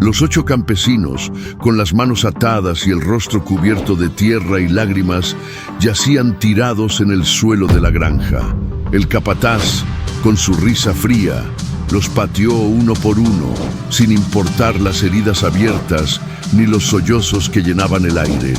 Los 8 campesinos, con las manos atadas y el rostro cubierto de tierra y lágrimas, yacían tirados en el suelo de la granja. El capataz, con su risa fría, los pateó uno por uno, sin importar las heridas abiertas ni los sollozos que llenaban el aire.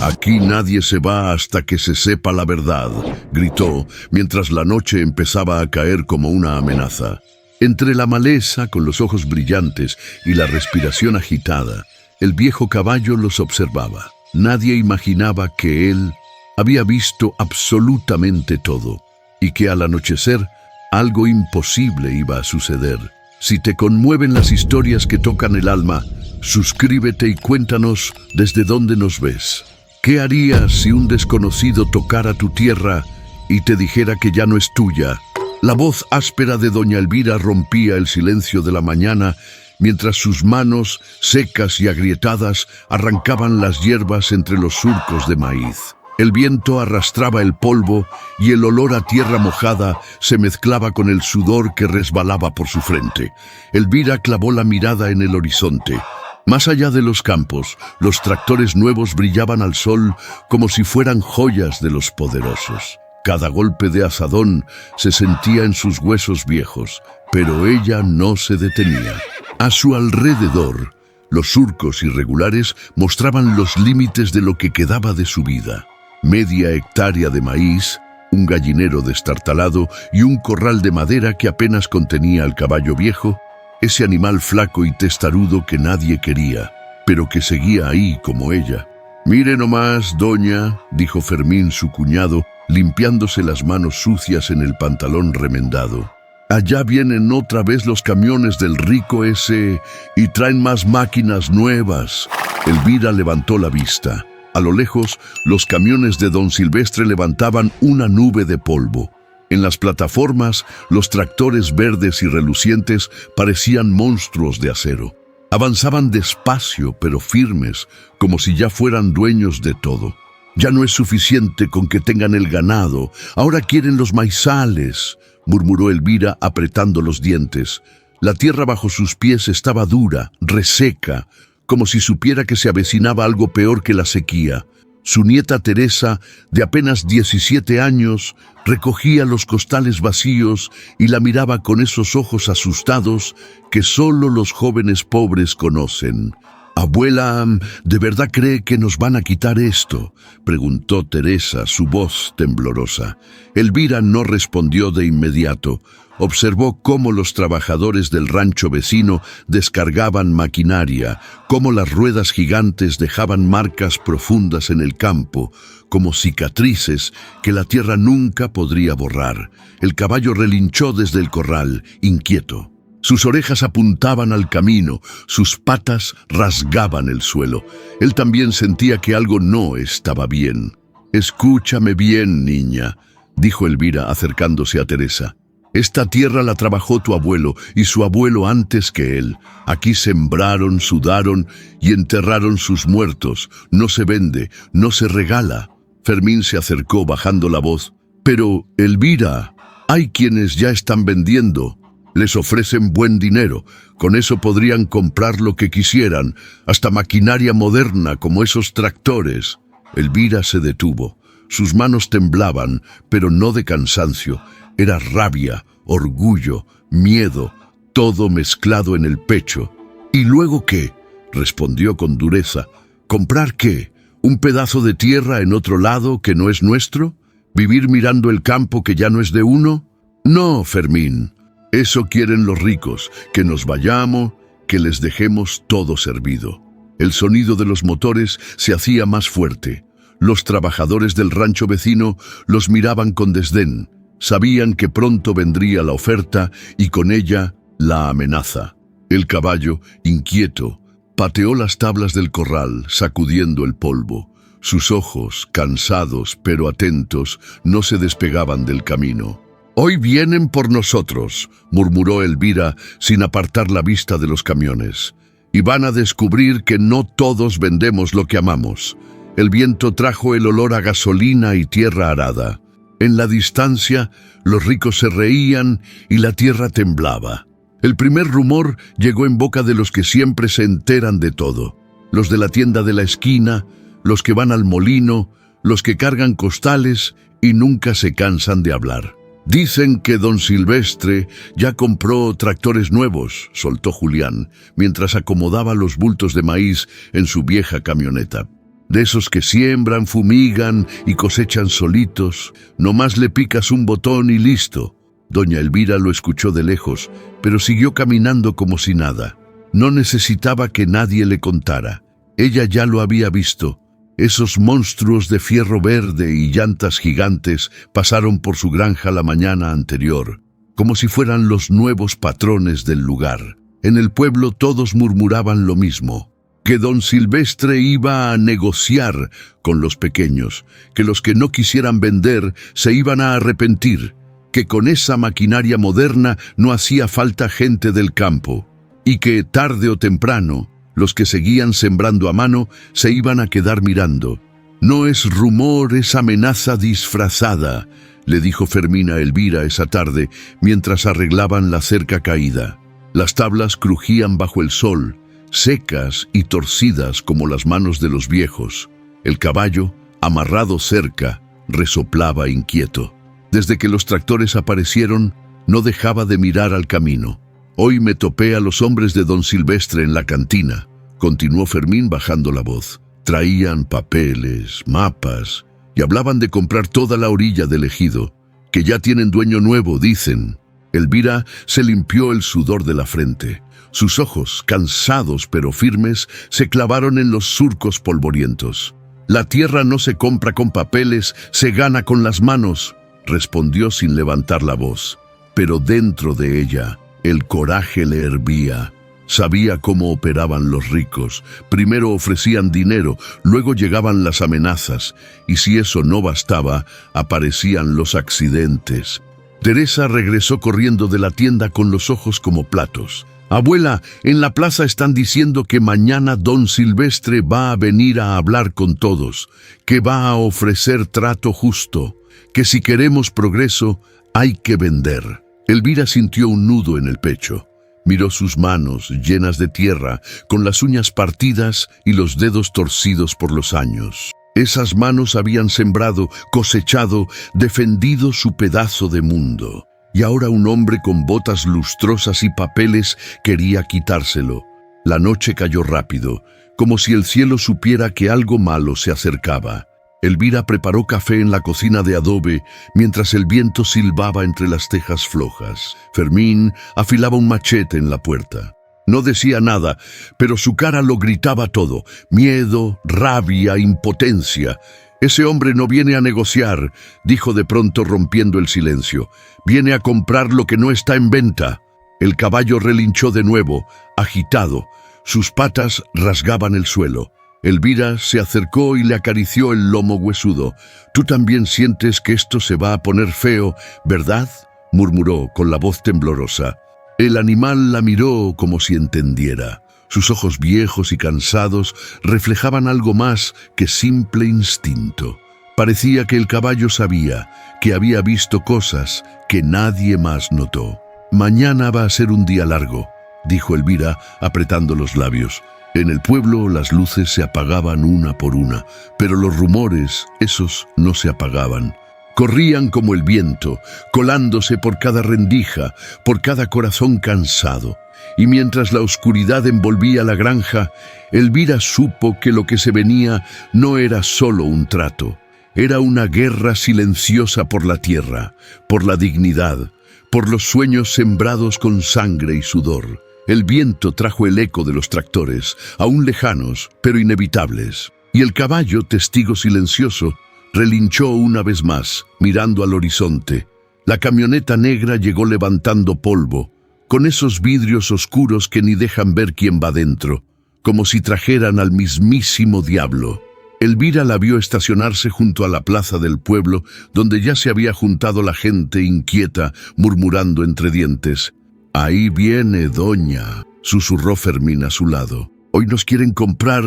«Aquí nadie se va hasta que se sepa la verdad», gritó, mientras la noche empezaba a caer como una amenaza. Entre la maleza, con los ojos brillantes y la respiración agitada, el viejo caballo los observaba. Nadie imaginaba que él había visto absolutamente todo, y que al anochecer algo imposible iba a suceder. Si te conmueven las historias que tocan el alma, suscríbete y cuéntanos desde dónde nos ves. ¿Qué harías si un desconocido tocara tu tierra y te dijera que ya no es tuya? La voz áspera de doña Elvira rompía el silencio de la mañana mientras sus manos, secas y agrietadas, arrancaban las hierbas entre los surcos de maíz. El viento arrastraba el polvo y el olor a tierra mojada se mezclaba con el sudor que resbalaba por su frente. Elvira clavó la mirada en el horizonte. Más allá de los campos, los tractores nuevos brillaban al sol como si fueran joyas de los poderosos. Cada golpe de azadón se sentía en sus huesos viejos, pero ella no se detenía. A su alrededor, los surcos irregulares mostraban los límites de lo que quedaba de su vida. Media hectárea de maíz, un gallinero destartalado y un corral de madera que apenas contenía al caballo viejo, ese animal flaco y testarudo que nadie quería, pero que seguía ahí como ella. «Mire nomás, doña», dijo Fermín, su cuñado, limpiándose las manos sucias en el pantalón remendado. «Allá vienen otra vez los camiones del rico ese y traen más máquinas nuevas». Elvira levantó la vista. A lo lejos, los camiones de don Silvestre levantaban una nube de polvo. En las plataformas, los tractores verdes y relucientes parecían monstruos de acero. Avanzaban despacio, pero firmes, como si ya fueran dueños de todo. «Ya no es suficiente con que tengan el ganado, ahora quieren los maizales», murmuró Elvira apretando los dientes. La tierra bajo sus pies estaba dura, reseca, como si supiera que se avecinaba algo peor que la sequía. Su nieta Teresa, de apenas 17 años, recogía los costales vacíos y la miraba con esos ojos asustados que solo los jóvenes pobres conocen. «Abuela, ¿de verdad cree que nos van a quitar esto?», preguntó Teresa, su voz temblorosa. Elvira no respondió de inmediato. Observó cómo los trabajadores del rancho vecino descargaban maquinaria, cómo las ruedas gigantes dejaban marcas profundas en el campo, como cicatrices que la tierra nunca podría borrar. El caballo relinchó desde el corral, inquieto. Sus orejas apuntaban al camino, sus patas rasgaban el suelo. Él también sentía que algo no estaba bien. «Escúchame bien, niña», dijo Elvira acercándose a Teresa. «Esta tierra la trabajó tu abuelo y su abuelo antes que él. Aquí sembraron, sudaron y enterraron sus muertos. No se vende, no se regala». Fermín se acercó bajando la voz. «Pero, Elvira, hay quienes ya están vendiendo. Les ofrecen buen dinero. Con eso podrían comprar lo que quisieran, hasta maquinaria moderna como esos tractores». Elvira se detuvo. Sus manos temblaban, pero no de cansancio. Era rabia, orgullo, miedo, todo mezclado en el pecho. «¿Y luego qué?», respondió con dureza. «¿Comprar qué? ¿Un pedazo de tierra en otro lado que no es nuestro? ¿Vivir mirando el campo que ya no es de uno? No, Fermín. Eso quieren los ricos, que nos vayamos, que les dejemos todo servido». El sonido de los motores se hacía más fuerte. Los trabajadores del rancho vecino los miraban con desdén. Sabían que pronto vendría la oferta y con ella la amenaza. El caballo, inquieto, pateó las tablas del corral, sacudiendo el polvo. Sus ojos, cansados pero atentos, no se despegaban del camino. «Hoy vienen por nosotros», murmuró Elvira sin apartar la vista de los camiones. «Y van a descubrir que no todos vendemos lo que amamos». El viento trajo el olor a gasolina y tierra arada. En la distancia, los ricos se reían y la tierra temblaba. El primer rumor llegó en boca de los que siempre se enteran de todo. Los de la tienda de la esquina, los que van al molino, los que cargan costales y nunca se cansan de hablar. Dicen que don Silvestre ya compró tractores nuevos, soltó Julián, mientras acomodaba los bultos de maíz en su vieja camioneta. De esos que siembran, fumigan y cosechan solitos, nomás le picas un botón y listo. Doña Elvira lo escuchó de lejos, pero siguió caminando como si nada. No necesitaba que nadie le contara. Ella ya lo había visto. Esos monstruos de fierro verde y llantas gigantes pasaron por su granja la mañana anterior, como si fueran los nuevos patrones del lugar. En el pueblo todos murmuraban lo mismo, que don Silvestre iba a negociar con los pequeños, que los que no quisieran vender se iban a arrepentir, que con esa maquinaria moderna no hacía falta gente del campo, y que tarde o temprano los que seguían sembrando a mano se iban a quedar mirando. No es rumor, es amenaza disfrazada, le dijo Fermín a Elvira esa tarde mientras arreglaban la cerca caída. Las tablas crujían bajo el sol, secas y torcidas como las manos de los viejos. El caballo, amarrado cerca, resoplaba inquieto. Desde que los tractores aparecieron, no dejaba de mirar al camino. Hoy me topé a los hombres de don Silvestre en la cantina, continuó Fermín bajando la voz. Traían papeles, mapas, y hablaban de comprar toda la orilla del ejido, que ya tienen dueño nuevo, dicen. Elvira se limpió el sudor de la frente. Sus ojos, cansados pero firmes, se clavaron en los surcos polvorientos. La tierra no se compra con papeles, se gana con las manos, respondió sin levantar la voz. Pero dentro de ella, el coraje le hervía. Sabía cómo operaban los ricos. Primero ofrecían dinero, luego llegaban las amenazas, y si eso no bastaba, aparecían los accidentes. Teresa regresó corriendo de la tienda con los ojos como platos. Abuela, en la plaza están diciendo que mañana don Silvestre va a venir a hablar con todos, que va a ofrecer trato justo, que si queremos progreso hay que vender. Elvira sintió un nudo en el pecho. Miró sus manos llenas de tierra, con las uñas partidas y los dedos torcidos por los años. Esas manos habían sembrado, cosechado, defendido su pedazo de mundo. Y ahora un hombre con botas lustrosas y papeles quería quitárselo. La noche cayó rápido, como si el cielo supiera que algo malo se acercaba. Elvira preparó café en la cocina de adobe mientras el viento silbaba entre las tejas flojas. Fermín afilaba un machete en la puerta. No decía nada, pero su cara lo gritaba todo: miedo, rabia, impotencia. Ese hombre no viene a negociar, dijo de pronto rompiendo el silencio. Viene a comprar lo que no está en venta. El caballo relinchó de nuevo, agitado. Sus patas rasgaban el suelo. Elvira se acercó y le acarició el lomo huesudo. «Tú también sientes que esto se va a poner feo, ¿verdad?», murmuró con la voz temblorosa. El animal la miró como si entendiera. Sus ojos viejos y cansados reflejaban algo más que simple instinto. Parecía que el caballo sabía, que había visto cosas que nadie más notó. «Mañana va a ser un día largo», dijo Elvira, apretando los labios. En el pueblo las luces se apagaban una por una, pero los rumores, esos no se apagaban. Corrían como el viento, colándose por cada rendija, por cada corazón cansado. Y mientras la oscuridad envolvía la granja, Elvira supo que lo que se venía no era solo un trato. Era una guerra silenciosa por la tierra, por la dignidad, por los sueños sembrados con sangre y sudor. El viento trajo el eco de los tractores, aún lejanos, pero inevitables. Y el caballo, testigo silencioso, relinchó una vez más, mirando al horizonte. La camioneta negra llegó levantando polvo, con esos vidrios oscuros que ni dejan ver quién va dentro, como si trajeran al mismísimo diablo. Elvira la vio estacionarse junto a la plaza del pueblo, donde ya se había juntado la gente inquieta, murmurando entre dientes. «Ahí viene doña», susurró Fermín a su lado. «Hoy nos quieren comprar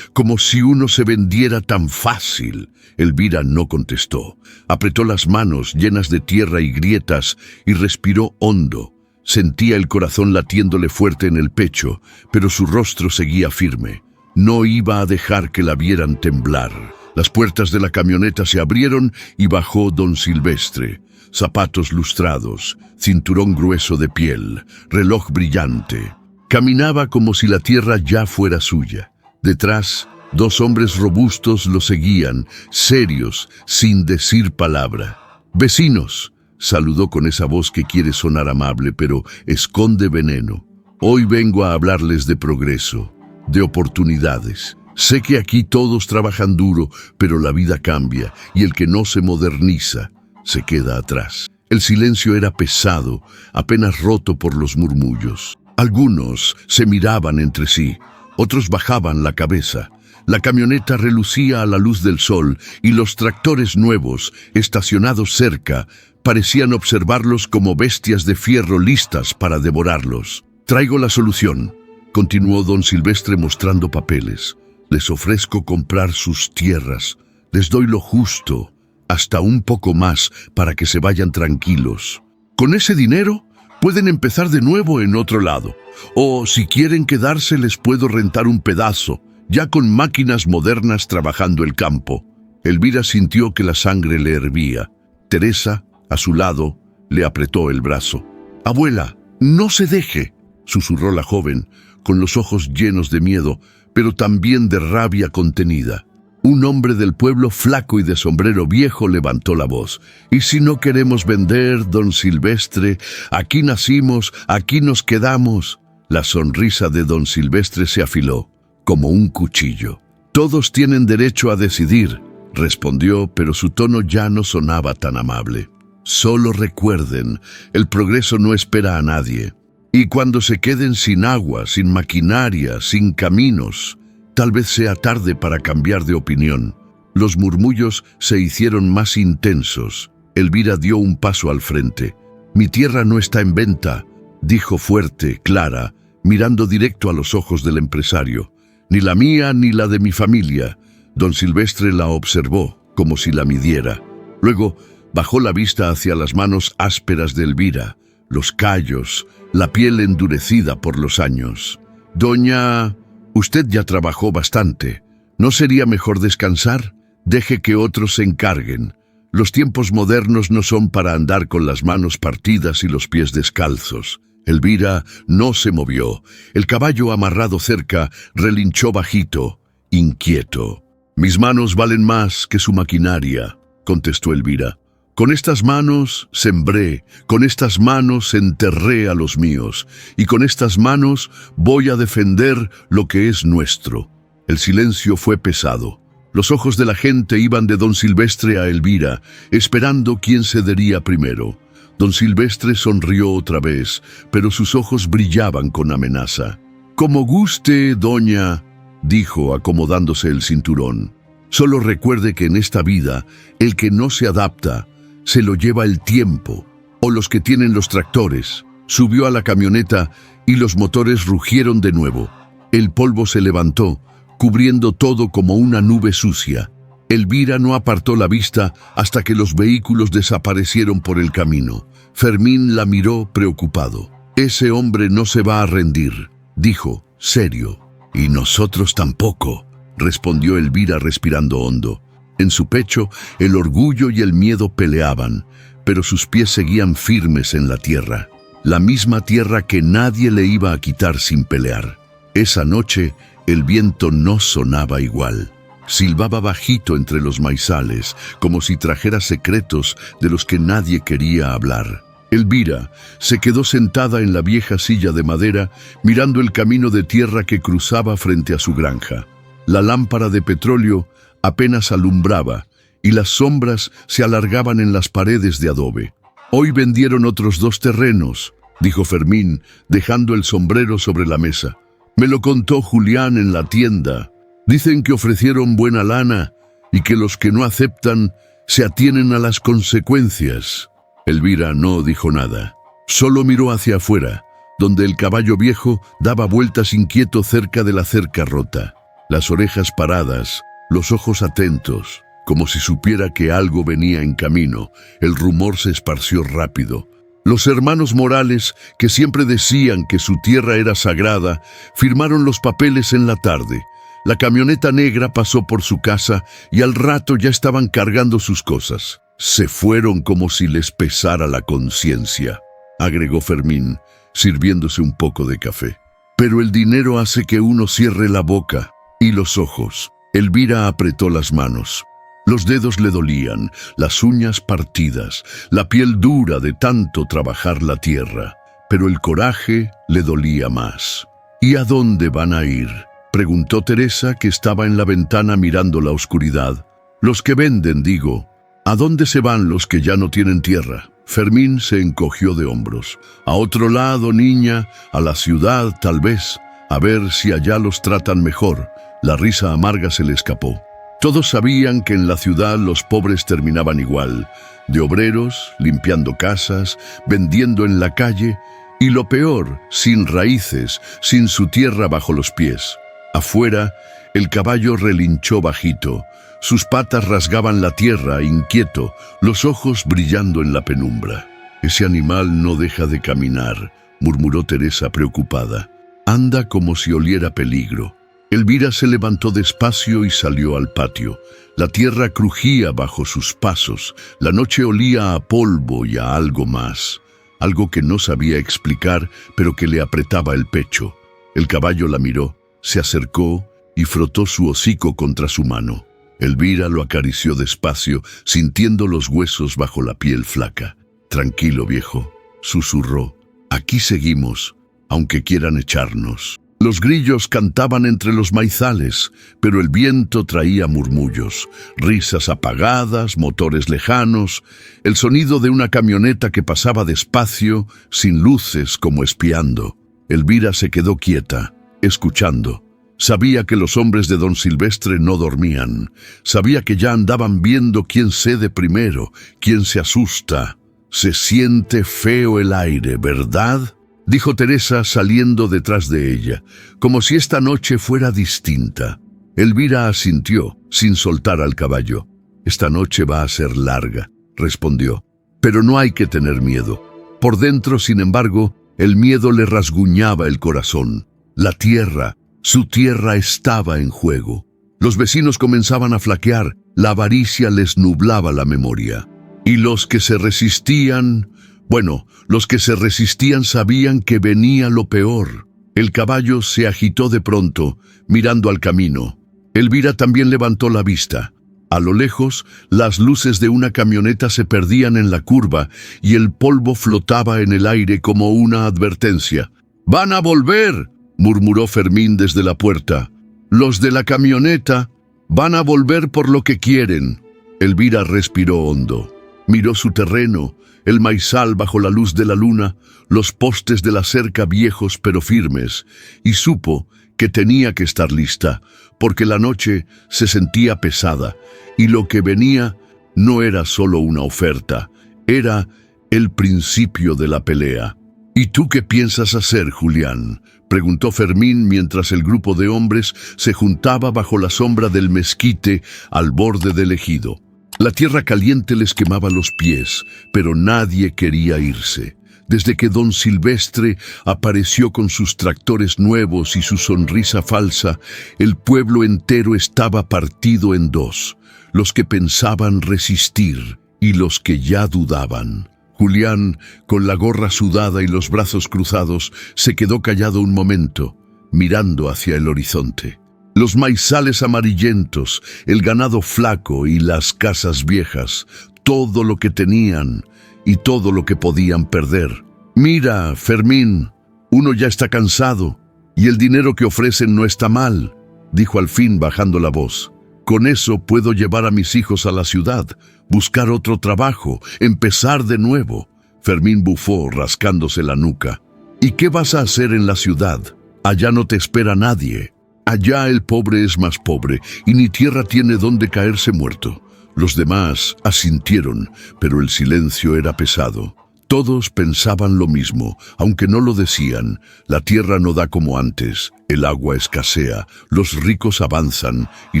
como si uno se vendiera tan fácil». Elvira no contestó. Apretó las manos llenas de tierra y grietas y respiró hondo. Sentía el corazón latiéndole fuerte en el pecho, pero su rostro seguía firme. No iba a dejar que la vieran temblar. Las puertas de la camioneta se abrieron y bajó don Silvestre. Zapatos lustrados, cinturón grueso de piel, reloj brillante. Caminaba como si la tierra ya fuera suya. Detrás, 2 hombres robustos lo seguían, serios, sin decir palabra. «Vecinos», saludó con esa voz que quiere sonar amable, pero esconde veneno. «Hoy vengo a hablarles de progreso, de oportunidades. Sé que aquí todos trabajan duro, pero la vida cambia y el que no se moderniza se queda atrás». El silencio era pesado, apenas roto por los murmullos. Algunos se miraban entre sí, otros bajaban la cabeza. La camioneta relucía a la luz del sol y los tractores nuevos, estacionados cerca, parecían observarlos como bestias de fierro listas para devorarlos. «Traigo la solución», continuó don Silvestre mostrando papeles. «Les ofrezco comprar sus tierras. Les doy lo justo, hasta un poco más, para que se vayan tranquilos. Con ese dinero pueden empezar de nuevo en otro lado. O si quieren quedarse, les puedo rentar un pedazo, ya con máquinas modernas trabajando el campo». Elvira sintió que la sangre le hervía. Teresa, a su lado, le apretó el brazo. «Abuela, no se deje», susurró la joven, con los ojos llenos de miedo, pero también de rabia contenida. Un hombre del pueblo, flaco y de sombrero viejo, levantó la voz. «¿Y si no queremos vender, don Silvestre? Aquí nacimos, aquí nos quedamos». La sonrisa de don Silvestre se afiló, como un cuchillo. «Todos tienen derecho a decidir», respondió, pero su tono ya no sonaba tan amable. «Solo recuerden, el progreso no espera a nadie. Y cuando se queden sin agua, sin maquinaria, sin caminos, tal vez sea tarde para cambiar de opinión». Los murmullos se hicieron más intensos. Elvira dio un paso al frente. «Mi tierra no está en venta», dijo fuerte, clara, mirando directo a los ojos del empresario. «Ni la mía ni la de mi familia». Don Silvestre la observó, como si la midiera. Luego bajó la vista hacia las manos ásperas de Elvira, los callos, la piel endurecida por los años. «Doña, usted ya trabajó bastante. ¿No sería mejor descansar? Deje que otros se encarguen. Los tiempos modernos no son para andar con las manos partidas y los pies descalzos». Elvira no se movió. El caballo amarrado cerca relinchó bajito, inquieto. «Mis manos valen más que su maquinaria», contestó Elvira. «Con estas manos sembré, con estas manos enterré a los míos, y con estas manos voy a defender lo que es nuestro». El silencio fue pesado. Los ojos de la gente iban de don Silvestre a Elvira, esperando quién cedería primero. Don Silvestre sonrió otra vez, pero sus ojos brillaban con amenaza. «Como guste, doña», dijo acomodándose el cinturón. «Solo recuerde que en esta vida, el que no se adapta, se lo lleva el tiempo, o los que tienen los tractores». Subió a la camioneta y los motores rugieron de nuevo. El polvo se levantó, cubriendo todo como una nube sucia. Elvira no apartó la vista hasta que los vehículos desaparecieron por el camino. Fermín la miró preocupado. «Ese hombre no se va a rendir», dijo, serio. «Y nosotros tampoco», respondió Elvira respirando hondo. En su pecho, el orgullo y el miedo peleaban, pero sus pies seguían firmes en la tierra. La misma tierra que nadie le iba a quitar sin pelear. Esa noche, el viento no sonaba igual. Silbaba bajito entre los maizales, como si trajera secretos de los que nadie quería hablar. Elvira se quedó sentada en la vieja silla de madera, mirando el camino de tierra que cruzaba frente a su granja. La lámpara de petróleo apenas alumbraba, y las sombras se alargaban en las paredes de adobe. «Hoy vendieron otros 2 terrenos», dijo Fermín, dejando el sombrero sobre la mesa. «Me lo contó Julián en la tienda. Dicen que ofrecieron buena lana y que los que no aceptan se atienen a las consecuencias». Elvira no dijo nada. Solo miró hacia afuera, donde el caballo viejo daba vueltas inquieto cerca de la cerca rota. Las orejas paradas, los ojos atentos, como si supiera que algo venía en camino. El rumor se esparció rápido. Los hermanos Morales, que siempre decían que su tierra era sagrada, firmaron los papeles en la tarde. La camioneta negra pasó por su casa y al rato ya estaban cargando sus cosas. Se fueron como si les pesara la conciencia, agregó Fermín, sirviéndose un poco de café. Pero el dinero hace que uno cierre la boca y los ojos. Elvira apretó las manos. Los dedos le dolían, las uñas partidas, la piel dura de tanto trabajar la tierra. Pero el coraje le dolía más. ¿Y a dónde van a ir?, preguntó Teresa, que estaba en la ventana mirando la oscuridad. Los que venden, digo. ¿A dónde se van los que ya no tienen tierra? Fermín se encogió de hombros. A otro lado, niña, a la ciudad tal vez, a ver si allá los tratan mejor. La risa amarga se le escapó. Todos sabían que en la ciudad los pobres terminaban igual, de obreros, limpiando casas, vendiendo en la calle, y lo peor, sin raíces, sin su tierra bajo los pies. Afuera, el caballo relinchó bajito. Sus patas rasgaban la tierra, inquieto, los ojos brillando en la penumbra. «Ese animal no deja de caminar», murmuró Teresa preocupada. «Anda como si oliera peligro». Elvira se levantó despacio y salió al patio. La tierra crujía bajo sus pasos. La noche olía a polvo y a algo más. Algo que no sabía explicar, pero que le apretaba el pecho. El caballo la miró, se acercó y frotó su hocico contra su mano. Elvira lo acarició despacio, sintiendo los huesos bajo la piel flaca. «Tranquilo, viejo», susurró. «Aquí seguimos, aunque quieran echarnos». Los grillos cantaban entre los maizales, pero el viento traía murmullos, risas apagadas, motores lejanos, el sonido de una camioneta que pasaba despacio, sin luces, como espiando. Elvira se quedó quieta, escuchando. Sabía que los hombres de don Silvestre no dormían. Sabía que ya andaban viendo quién cede primero, quién se asusta. «Se siente feo el aire, ¿verdad?», dijo Teresa saliendo detrás de ella, como si esta noche fuera distinta. Elvira asintió, sin soltar al caballo. «Esta noche va a ser larga», respondió. «Pero no hay que tener miedo». Por dentro, sin embargo, el miedo le rasguñaba el corazón. La tierra, su tierra estaba en juego. Los vecinos comenzaban a flaquear, la avaricia les nublaba la memoria. Y los que se resistían... Bueno, los que se resistían sabían que venía lo peor. El caballo se agitó de pronto, mirando al camino. Elvira también levantó la vista. A lo lejos, las luces de una camioneta se perdían en la curva y el polvo flotaba en el aire como una advertencia. «¡Van a volver!», murmuró Fermín desde la puerta. «Los de la camioneta van a volver por lo que quieren». Elvira respiró hondo. Miró su terreno, el maizal bajo la luz de la luna, los postes de la cerca viejos pero firmes, y supo que tenía que estar lista, porque la noche se sentía pesada, y lo que venía no era solo una oferta, era el principio de la pelea. «¿Y tú qué piensas hacer, Julián?», preguntó Fermín mientras el grupo de hombres se juntaba bajo la sombra del mezquite al borde del ejido. La tierra caliente les quemaba los pies, pero nadie quería irse. Desde que don Silvestre apareció con sus tractores nuevos y su sonrisa falsa, el pueblo entero estaba partido en dos, los que pensaban resistir y los que ya dudaban. Julián, con la gorra sudada y los brazos cruzados, se quedó callado un momento, mirando hacia el horizonte. Los maizales amarillentos, el ganado flaco y las casas viejas, todo lo que tenían y todo lo que podían perder. «Mira, Fermín, uno ya está cansado y el dinero que ofrecen no está mal», dijo al fin bajando la voz. «Con eso puedo llevar a mis hijos a la ciudad, buscar otro trabajo, empezar de nuevo». Fermín bufó, rascándose la nuca. «¿Y qué vas a hacer en la ciudad? Allá no te espera nadie. Allá el pobre es más pobre y ni tierra tiene donde caerse muerto». Los demás asintieron, pero el silencio era pesado. Todos pensaban lo mismo, aunque no lo decían. La tierra no da como antes, el agua escasea, los ricos avanzan y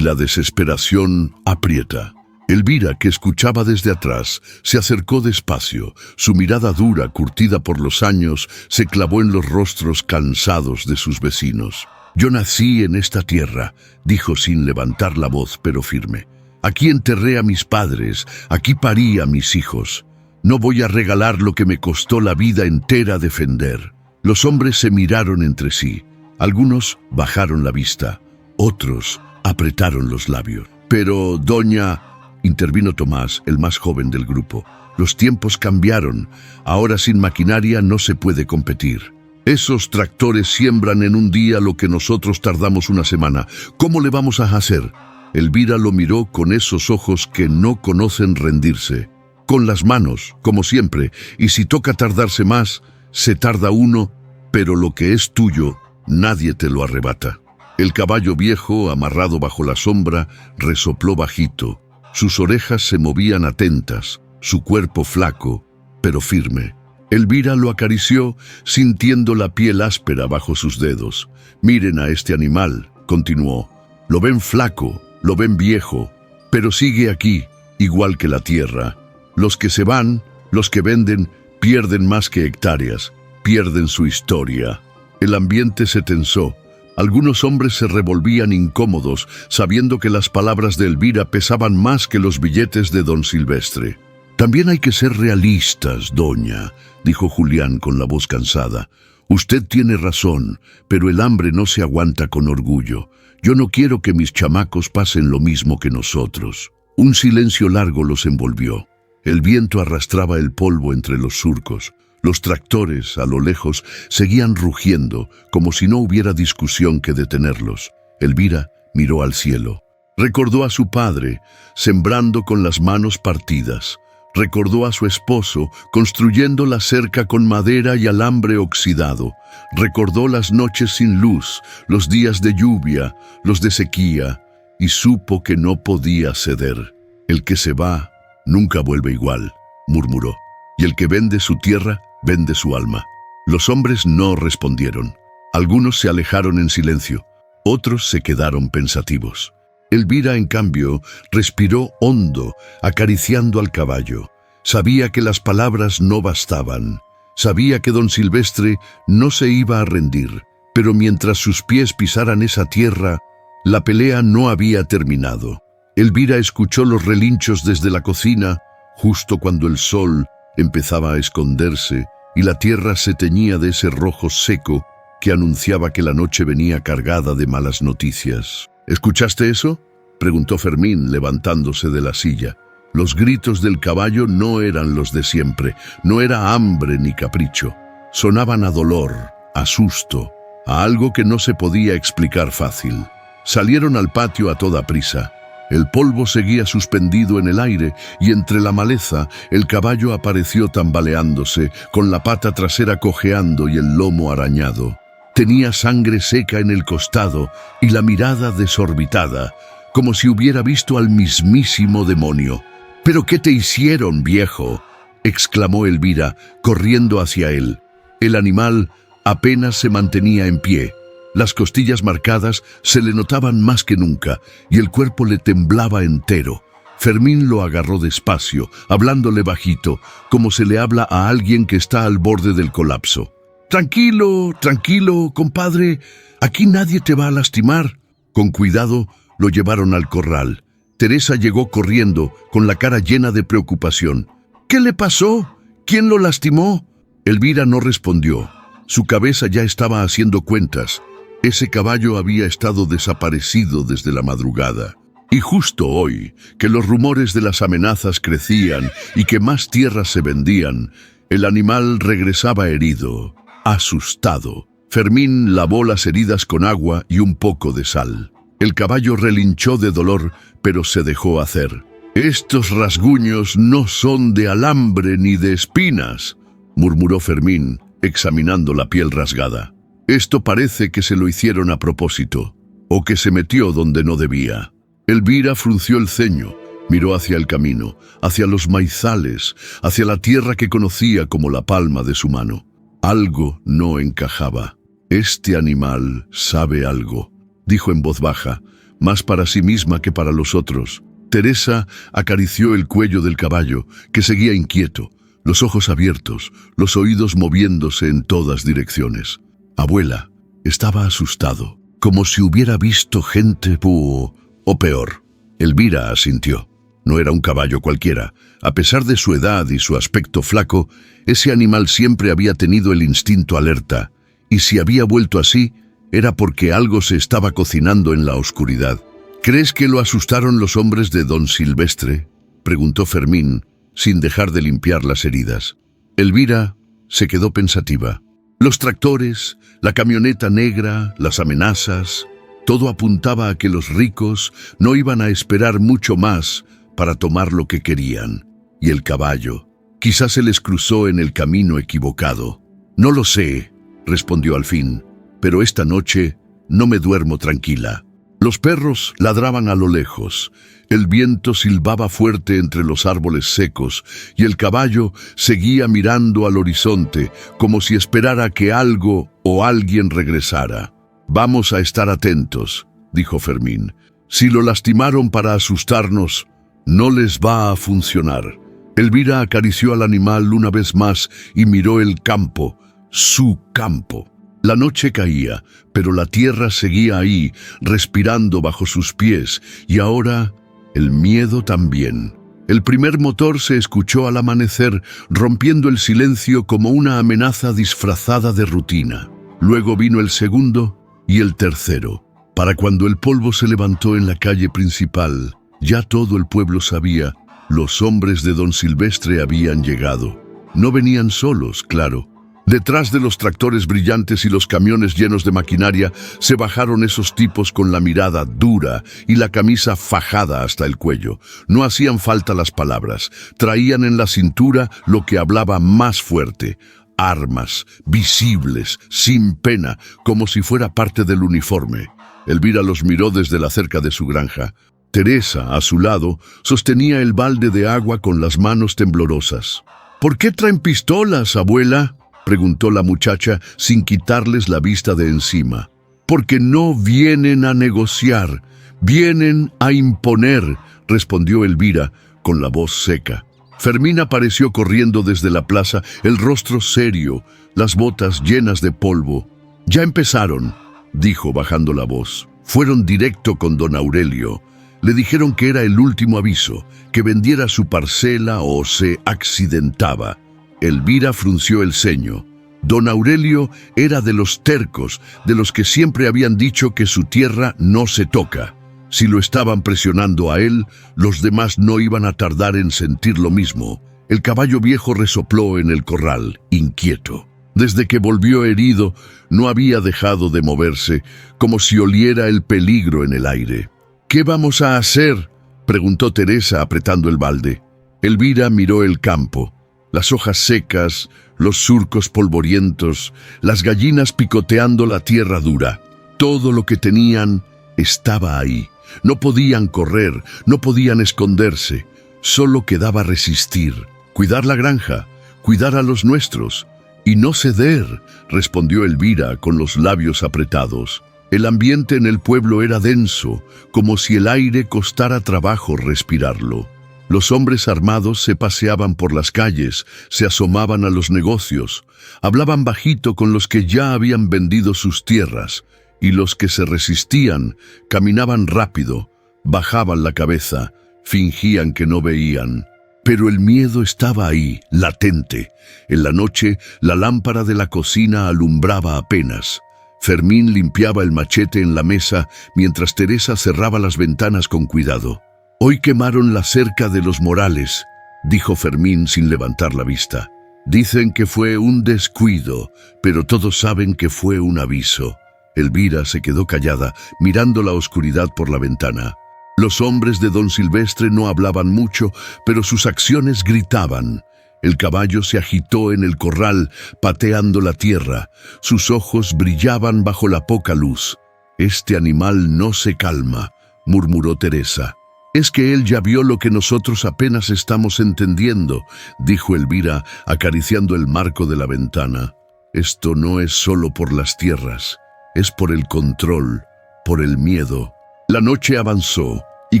la desesperación aprieta. Elvira, que escuchaba desde atrás, se acercó despacio. Su mirada dura, curtida por los años, se clavó en los rostros cansados de sus vecinos. «Yo nací en esta tierra», dijo sin levantar la voz, pero firme. «Aquí enterré a mis padres, aquí parí a mis hijos. No voy a regalar lo que me costó la vida entera defender». Los hombres se miraron entre sí. Algunos bajaron la vista, otros apretaron los labios. «Pero, doña», intervino Tomás, el más joven del grupo, «los tiempos cambiaron. Ahora sin maquinaria no se puede competir. Esos tractores siembran en un día lo que nosotros tardamos una semana. ¿Cómo le vamos a hacer?» Elvira lo miró con esos ojos que no conocen rendirse. «Con las manos, como siempre, y si toca tardarse más, se tarda uno, pero lo que es tuyo, nadie te lo arrebata». El caballo viejo, amarrado bajo la sombra, resopló bajito. Sus orejas se movían atentas, su cuerpo flaco, pero firme. Elvira lo acarició, sintiendo la piel áspera bajo sus dedos. «Miren a este animal», continuó. «Lo ven flaco, lo ven viejo, pero sigue aquí, igual que la tierra. Los que se van, los que venden, pierden más que hectáreas, pierden su historia». El ambiente se tensó. Algunos hombres se revolvían incómodos, sabiendo que las palabras de Elvira pesaban más que los billetes de don Silvestre. «También hay que ser realistas, doña», dijo Julián con la voz cansada. «Usted tiene razón, pero el hambre no se aguanta con orgullo. Yo no quiero que mis chamacos pasen lo mismo que nosotros». Un silencio largo los envolvió. El viento arrastraba el polvo entre los surcos. Los tractores, a lo lejos, seguían rugiendo, como si no hubiera discusión que detenerlos. Elvira miró al cielo. Recordó a su padre, sembrando con las manos partidas. Recordó a su esposo, construyendo la cerca con madera y alambre oxidado. Recordó las noches sin luz, los días de lluvia, los de sequía, y supo que no podía ceder. «El que se va nunca vuelve igual», murmuró. «Y el que vende su tierra, vende su alma». Los hombres no respondieron. Algunos se alejaron en silencio, otros se quedaron pensativos. Elvira, en cambio, respiró hondo, acariciando al caballo. Sabía que las palabras no bastaban. Sabía que don Silvestre no se iba a rendir. Pero mientras sus pies pisaran esa tierra, la pelea no había terminado. Elvira escuchó los relinchos desde la cocina, justo cuando el sol empezaba a esconderse y la tierra se teñía de ese rojo seco que anunciaba que la noche venía cargada de malas noticias. «¿Escuchaste eso?», preguntó Fermín, levantándose de la silla. Los gritos del caballo no eran los de siempre, no era hambre ni capricho. Sonaban a dolor, a susto, a algo que no se podía explicar fácil. Salieron al patio a toda prisa. El polvo seguía suspendido en el aire y entre la maleza el caballo apareció tambaleándose, con la pata trasera cojeando y el lomo arañado. Tenía sangre seca en el costado y la mirada desorbitada, como si hubiera visto al mismísimo demonio. «¿Pero qué te hicieron, viejo?», exclamó Elvira, corriendo hacia él. El animal apenas se mantenía en pie. Las costillas marcadas se le notaban más que nunca y el cuerpo le temblaba entero. Fermín lo agarró despacio, hablándole bajito, como se le habla a alguien que está al borde del colapso. «Tranquilo, tranquilo, compadre, aquí nadie te va a lastimar». Con cuidado lo llevaron al corral. Teresa llegó corriendo, con la cara llena de preocupación. «¿Qué le pasó? ¿Quién lo lastimó?». Elvira no respondió. Su cabeza ya estaba haciendo cuentas. Ese caballo había estado desaparecido desde la madrugada. Y justo hoy, que los rumores de las amenazas crecían y que más tierras se vendían, el animal regresaba herido, asustado. Fermín lavó las heridas con agua y un poco de sal. El caballo relinchó de dolor, pero se dejó hacer. «Estos rasguños no son de alambre ni de espinas», murmuró Fermín, examinando la piel rasgada. «Esto parece que se lo hicieron a propósito, o que se metió donde no debía». Elvira frunció el ceño, miró hacia el camino, hacia los maizales, hacia la tierra que conocía como la palma de su mano. Algo no encajaba. «Este animal sabe algo», dijo en voz baja, más para sí misma que para los otros. Teresa acarició el cuello del caballo, que seguía inquieto, los ojos abiertos, los oídos moviéndose en todas direcciones. Abuela, estaba asustado, como si hubiera visto gente o peor. Elvira asintió. No era un caballo cualquiera. A pesar de su edad y su aspecto flaco, ese animal siempre había tenido el instinto alerta, y si había vuelto así, era porque algo se estaba cocinando en la oscuridad. ¿Crees que lo asustaron los hombres de don Silvestre?, preguntó Fermín, sin dejar de limpiar las heridas. Elvira se quedó pensativa. Los tractores, la camioneta negra, las amenazas, todo apuntaba a que los ricos no iban a esperar mucho más para tomar lo que querían. Y el caballo, quizás se les cruzó en el camino equivocado. No lo sé, respondió al fin, pero esta noche no me duermo tranquila. Los perros ladraban a lo lejos, el viento silbaba fuerte entre los árboles secos y el caballo seguía mirando al horizonte como si esperara que algo o alguien regresara. Vamos a estar atentos, dijo Fermín. Si lo lastimaron para asustarnos, no les va a funcionar. Elvira acarició al animal una vez más y miró el campo, su campo. La noche caía, pero la tierra seguía ahí, respirando bajo sus pies, y ahora el miedo también. El primer motor se escuchó al amanecer, rompiendo el silencio como una amenaza disfrazada de rutina. Luego vino el segundo y el tercero. Para cuando el polvo se levantó en la calle principal, ya todo el pueblo sabía, los hombres de don Silvestre habían llegado. No venían solos, claro. Detrás de los tractores brillantes y los camiones llenos de maquinaria, se bajaron esos tipos con la mirada dura y la camisa fajada hasta el cuello. No hacían falta las palabras. Traían en la cintura lo que hablaba más fuerte. Armas, visibles, sin pena, como si fuera parte del uniforme. Elvira los miró desde la cerca de su granja. Teresa, a su lado, sostenía el balde de agua con las manos temblorosas. ¿Por qué traen pistolas, abuela?, preguntó la muchacha sin quitarles la vista de encima. Porque no vienen a negociar, vienen a imponer, respondió Elvira con la voz seca. Fermín apareció corriendo desde la plaza, el rostro serio, las botas llenas de polvo. Ya empezaron, dijo bajando la voz. Fueron directo con don Aurelio. Le dijeron que era el último aviso, que vendiera su parcela o se accidentaba. Elvira frunció el ceño. Don Aurelio era de los tercos, de los que siempre habían dicho que su tierra no se toca. Si lo estaban presionando a él, los demás no iban a tardar en sentir lo mismo. El caballo viejo resopló en el corral, inquieto. Desde que volvió herido, no había dejado de moverse, como si oliera el peligro en el aire. ¿Qué vamos a hacer?, preguntó Teresa apretando el balde. Elvira miró el campo. Las hojas secas, los surcos polvorientos, las gallinas picoteando la tierra dura. Todo lo que tenían estaba ahí. No podían correr, no podían esconderse. Solo quedaba resistir, cuidar la granja, cuidar a los nuestros. Y no ceder, respondió Elvira con los labios apretados. El ambiente en el pueblo era denso, como si el aire costara trabajo respirarlo. Los hombres armados se paseaban por las calles, se asomaban a los negocios, hablaban bajito con los que ya habían vendido sus tierras, y los que se resistían caminaban rápido, bajaban la cabeza, fingían que no veían. Pero el miedo estaba ahí, latente. En la noche, la lámpara de la cocina alumbraba apenas. Fermín limpiaba el machete en la mesa mientras Teresa cerraba las ventanas con cuidado. «Hoy quemaron la cerca de los Morales», dijo Fermín sin levantar la vista. «Dicen que fue un descuido, pero todos saben que fue un aviso». Elvira se quedó callada, mirando la oscuridad por la ventana. Los hombres de don Silvestre no hablaban mucho, pero sus acciones gritaban. El caballo se agitó en el corral, pateando la tierra. Sus ojos brillaban bajo la poca luz. «Este animal no se calma», murmuró Teresa. «Es que él ya vio lo que nosotros apenas estamos entendiendo», dijo Elvira, acariciando el marco de la ventana. «Esto no es solo por las tierras, es por el control, por el miedo». La noche avanzó, y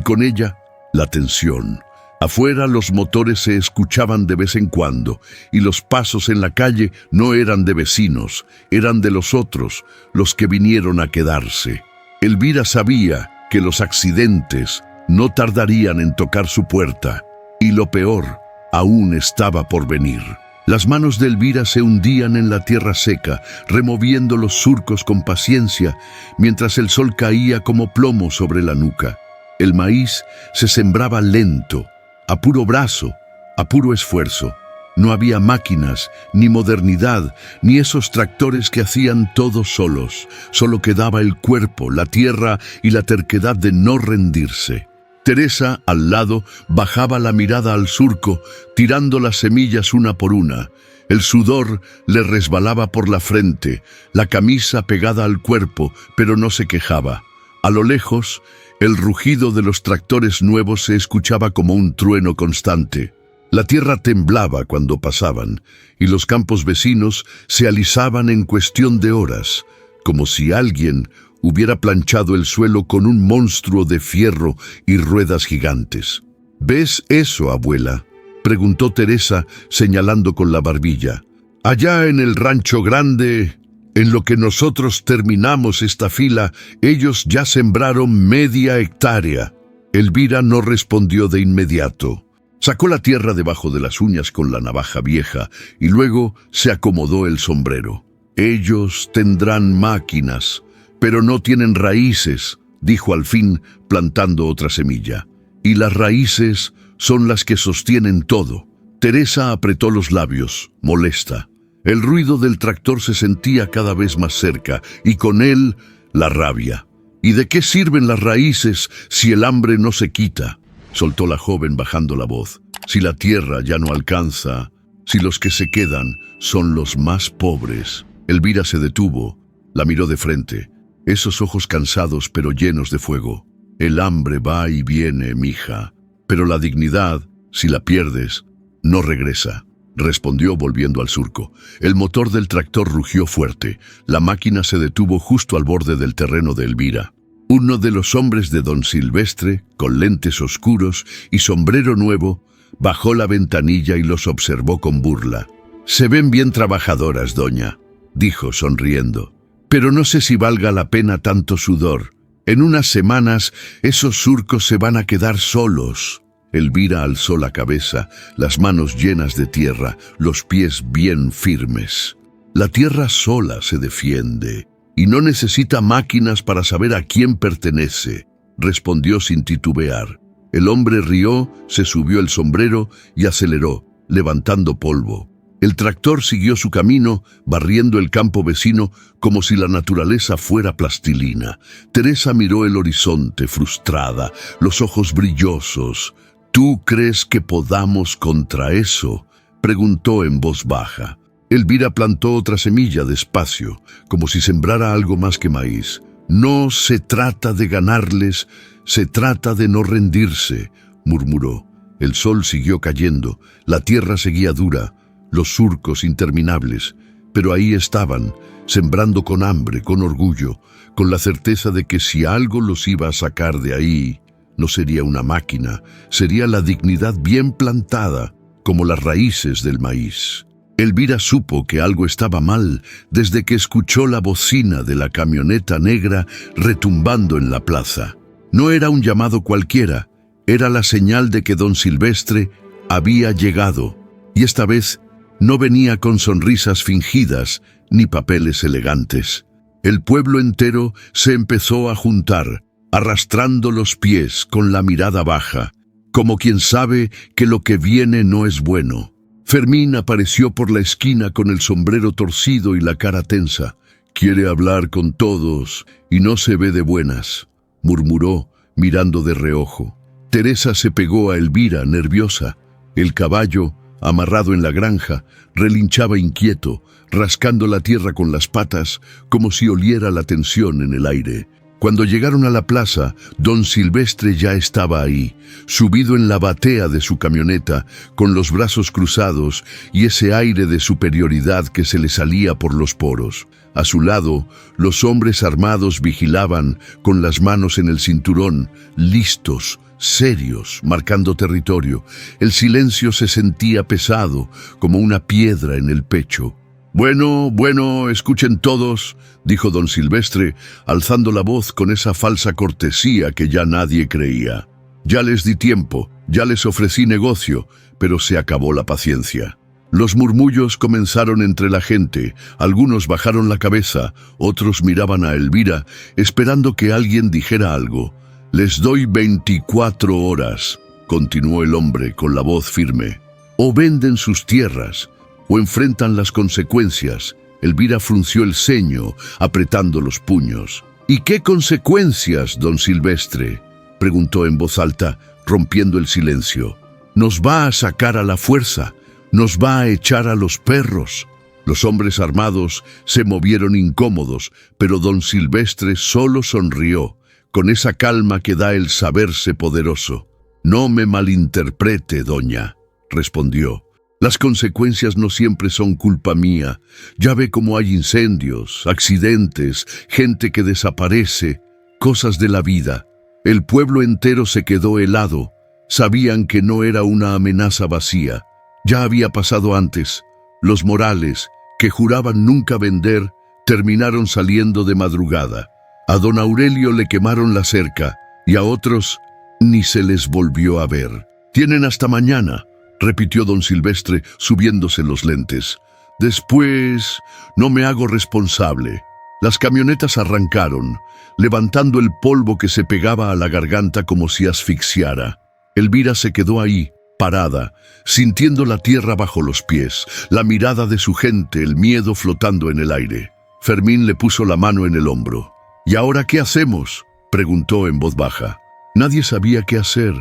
con ella la tensión. Afuera los motores se escuchaban de vez en cuando, y los pasos en la calle no eran de vecinos, eran de los otros, los que vinieron a quedarse. Elvira sabía que los accidentes no tardarían en tocar su puerta, y lo peor aún estaba por venir. Las manos de Elvira se hundían en la tierra seca, removiendo los surcos con paciencia, mientras el sol caía como plomo sobre la nuca. El maíz se sembraba lento, a puro brazo, a puro esfuerzo. No había máquinas, ni modernidad, ni esos tractores que hacían todo solos. Solo quedaba el cuerpo, la tierra y la terquedad de no rendirse. Teresa, al lado, bajaba la mirada al surco, tirando las semillas una por una. El sudor le resbalaba por la frente, la camisa pegada al cuerpo, pero no se quejaba. A lo lejos, el rugido de los tractores nuevos se escuchaba como un trueno constante. La tierra temblaba cuando pasaban, y los campos vecinos se alisaban en cuestión de horas, como si alguien hubiera planchado el suelo con un monstruo de fierro y ruedas gigantes. ¿Ves eso, abuela?, preguntó Teresa, señalando con la barbilla. Allá en el rancho grande, en lo que nosotros terminamos esta fila, ellos ya sembraron media hectárea. Elvira no respondió de inmediato. Sacó la tierra debajo de las uñas con la navaja vieja y luego se acomodó el sombrero. Ellos tendrán máquinas, pero no tienen raíces, dijo al fin, plantando otra semilla. Y las raíces son las que sostienen todo. Teresa apretó los labios, molesta. El ruido del tractor se sentía cada vez más cerca, y con él la rabia. ¿Y de qué sirven las raíces si el hambre no se quita?, soltó la joven bajando la voz. Si la tierra ya no alcanza, si los que se quedan son los más pobres. Elvira se detuvo, la miró de frente, esos ojos cansados pero llenos de fuego. El hambre va y viene, mija, pero la dignidad, si la pierdes, no regresa, respondió volviendo al surco. El motor del tractor rugió fuerte. La máquina se detuvo justo al borde del terreno de Elvira. Uno de los hombres de don Silvestre, con lentes oscuros y sombrero nuevo, bajó la ventanilla y los observó con burla. «Se ven bien trabajadoras, doña», dijo sonriendo. «Pero no sé si valga la pena tanto sudor. En unas semanas esos surcos se van a quedar solos». Elvira alzó la cabeza, las manos llenas de tierra, los pies bien firmes. «La tierra sola se defiende y no necesita máquinas para saber a quién pertenece», respondió sin titubear. El hombre rió, se subió el sombrero y aceleró, levantando polvo. El tractor siguió su camino, barriendo el campo vecino como si la naturaleza fuera plastilina. Teresa miró el horizonte, frustrada, los ojos brillosos. «¿Tú crees que podamos contra eso?», preguntó en voz baja. Elvira plantó otra semilla despacio, como si sembrara algo más que maíz. «No se trata de ganarles, se trata de no rendirse», murmuró. El sol siguió cayendo, la tierra seguía dura, los surcos interminables, pero ahí estaban, sembrando con hambre, con orgullo, con la certeza de que si algo los iba a sacar de ahí, no sería una máquina, sería la dignidad bien plantada, como las raíces del maíz. Elvira supo que algo estaba mal desde que escuchó la bocina de la camioneta negra retumbando en la plaza. No era un llamado cualquiera, era la señal de que don Silvestre había llegado, y esta vez no venía con sonrisas fingidas ni papeles elegantes. El pueblo entero se empezó a juntar, arrastrando los pies con la mirada baja, como quien sabe que lo que viene no es bueno. Fermín apareció por la esquina con el sombrero torcido y la cara tensa. «Quiere hablar con todos y no se ve de buenas», murmuró, mirando de reojo. Teresa se pegó a Elvira, nerviosa. El caballo, amarrado en la granja, relinchaba inquieto, rascando la tierra con las patas, como si oliera la tensión en el aire. Cuando llegaron a la plaza, don Silvestre ya estaba ahí, subido en la batea de su camioneta, con los brazos cruzados y ese aire de superioridad que se le salía por los poros. A su lado, los hombres armados vigilaban, con las manos en el cinturón, listos, serios, marcando territorio. El silencio se sentía pesado, como una piedra en el pecho. Bueno, escuchen todos, dijo don Silvestre, alzando la voz con esa falsa cortesía que ya nadie creía. Ya les di tiempo, ya les ofrecí negocio, pero se acabó la paciencia. Los murmullos comenzaron entre la gente, algunos bajaron la cabeza, otros miraban a Elvira, esperando que alguien dijera algo. Les doy 24 horas, continuó el hombre con la voz firme. O venden sus tierras, o enfrentan las consecuencias. Elvira frunció el ceño, apretando los puños. ¿Y qué consecuencias, don Silvestre?, preguntó en voz alta, rompiendo el silencio. Nos va a sacar a la fuerza, nos va a echar a los perros. Los hombres armados se movieron incómodos, pero don Silvestre solo sonrió, con esa calma que da el saberse poderoso. No me malinterprete, doña, respondió. Las consecuencias no siempre son culpa mía. Ya ve cómo hay incendios, accidentes, gente que desaparece, cosas de la vida. El pueblo entero se quedó helado. Sabían que no era una amenaza vacía. Ya había pasado antes. Los Morales, que juraban nunca vender, terminaron saliendo de madrugada. A don Aurelio le quemaron la cerca y a otros ni se les volvió a ver. Tienen hasta mañana, repitió don Silvestre, subiéndose los lentes. Después no me hago responsable. Las camionetas arrancaron, levantando el polvo que se pegaba a la garganta como si asfixiara. Elvira se quedó ahí, parada, sintiendo la tierra bajo los pies, la mirada de su gente, el miedo flotando en el aire. Fermín le puso la mano en el hombro. ¿Y ahora qué hacemos?, preguntó en voz baja. Nadie sabía qué hacer.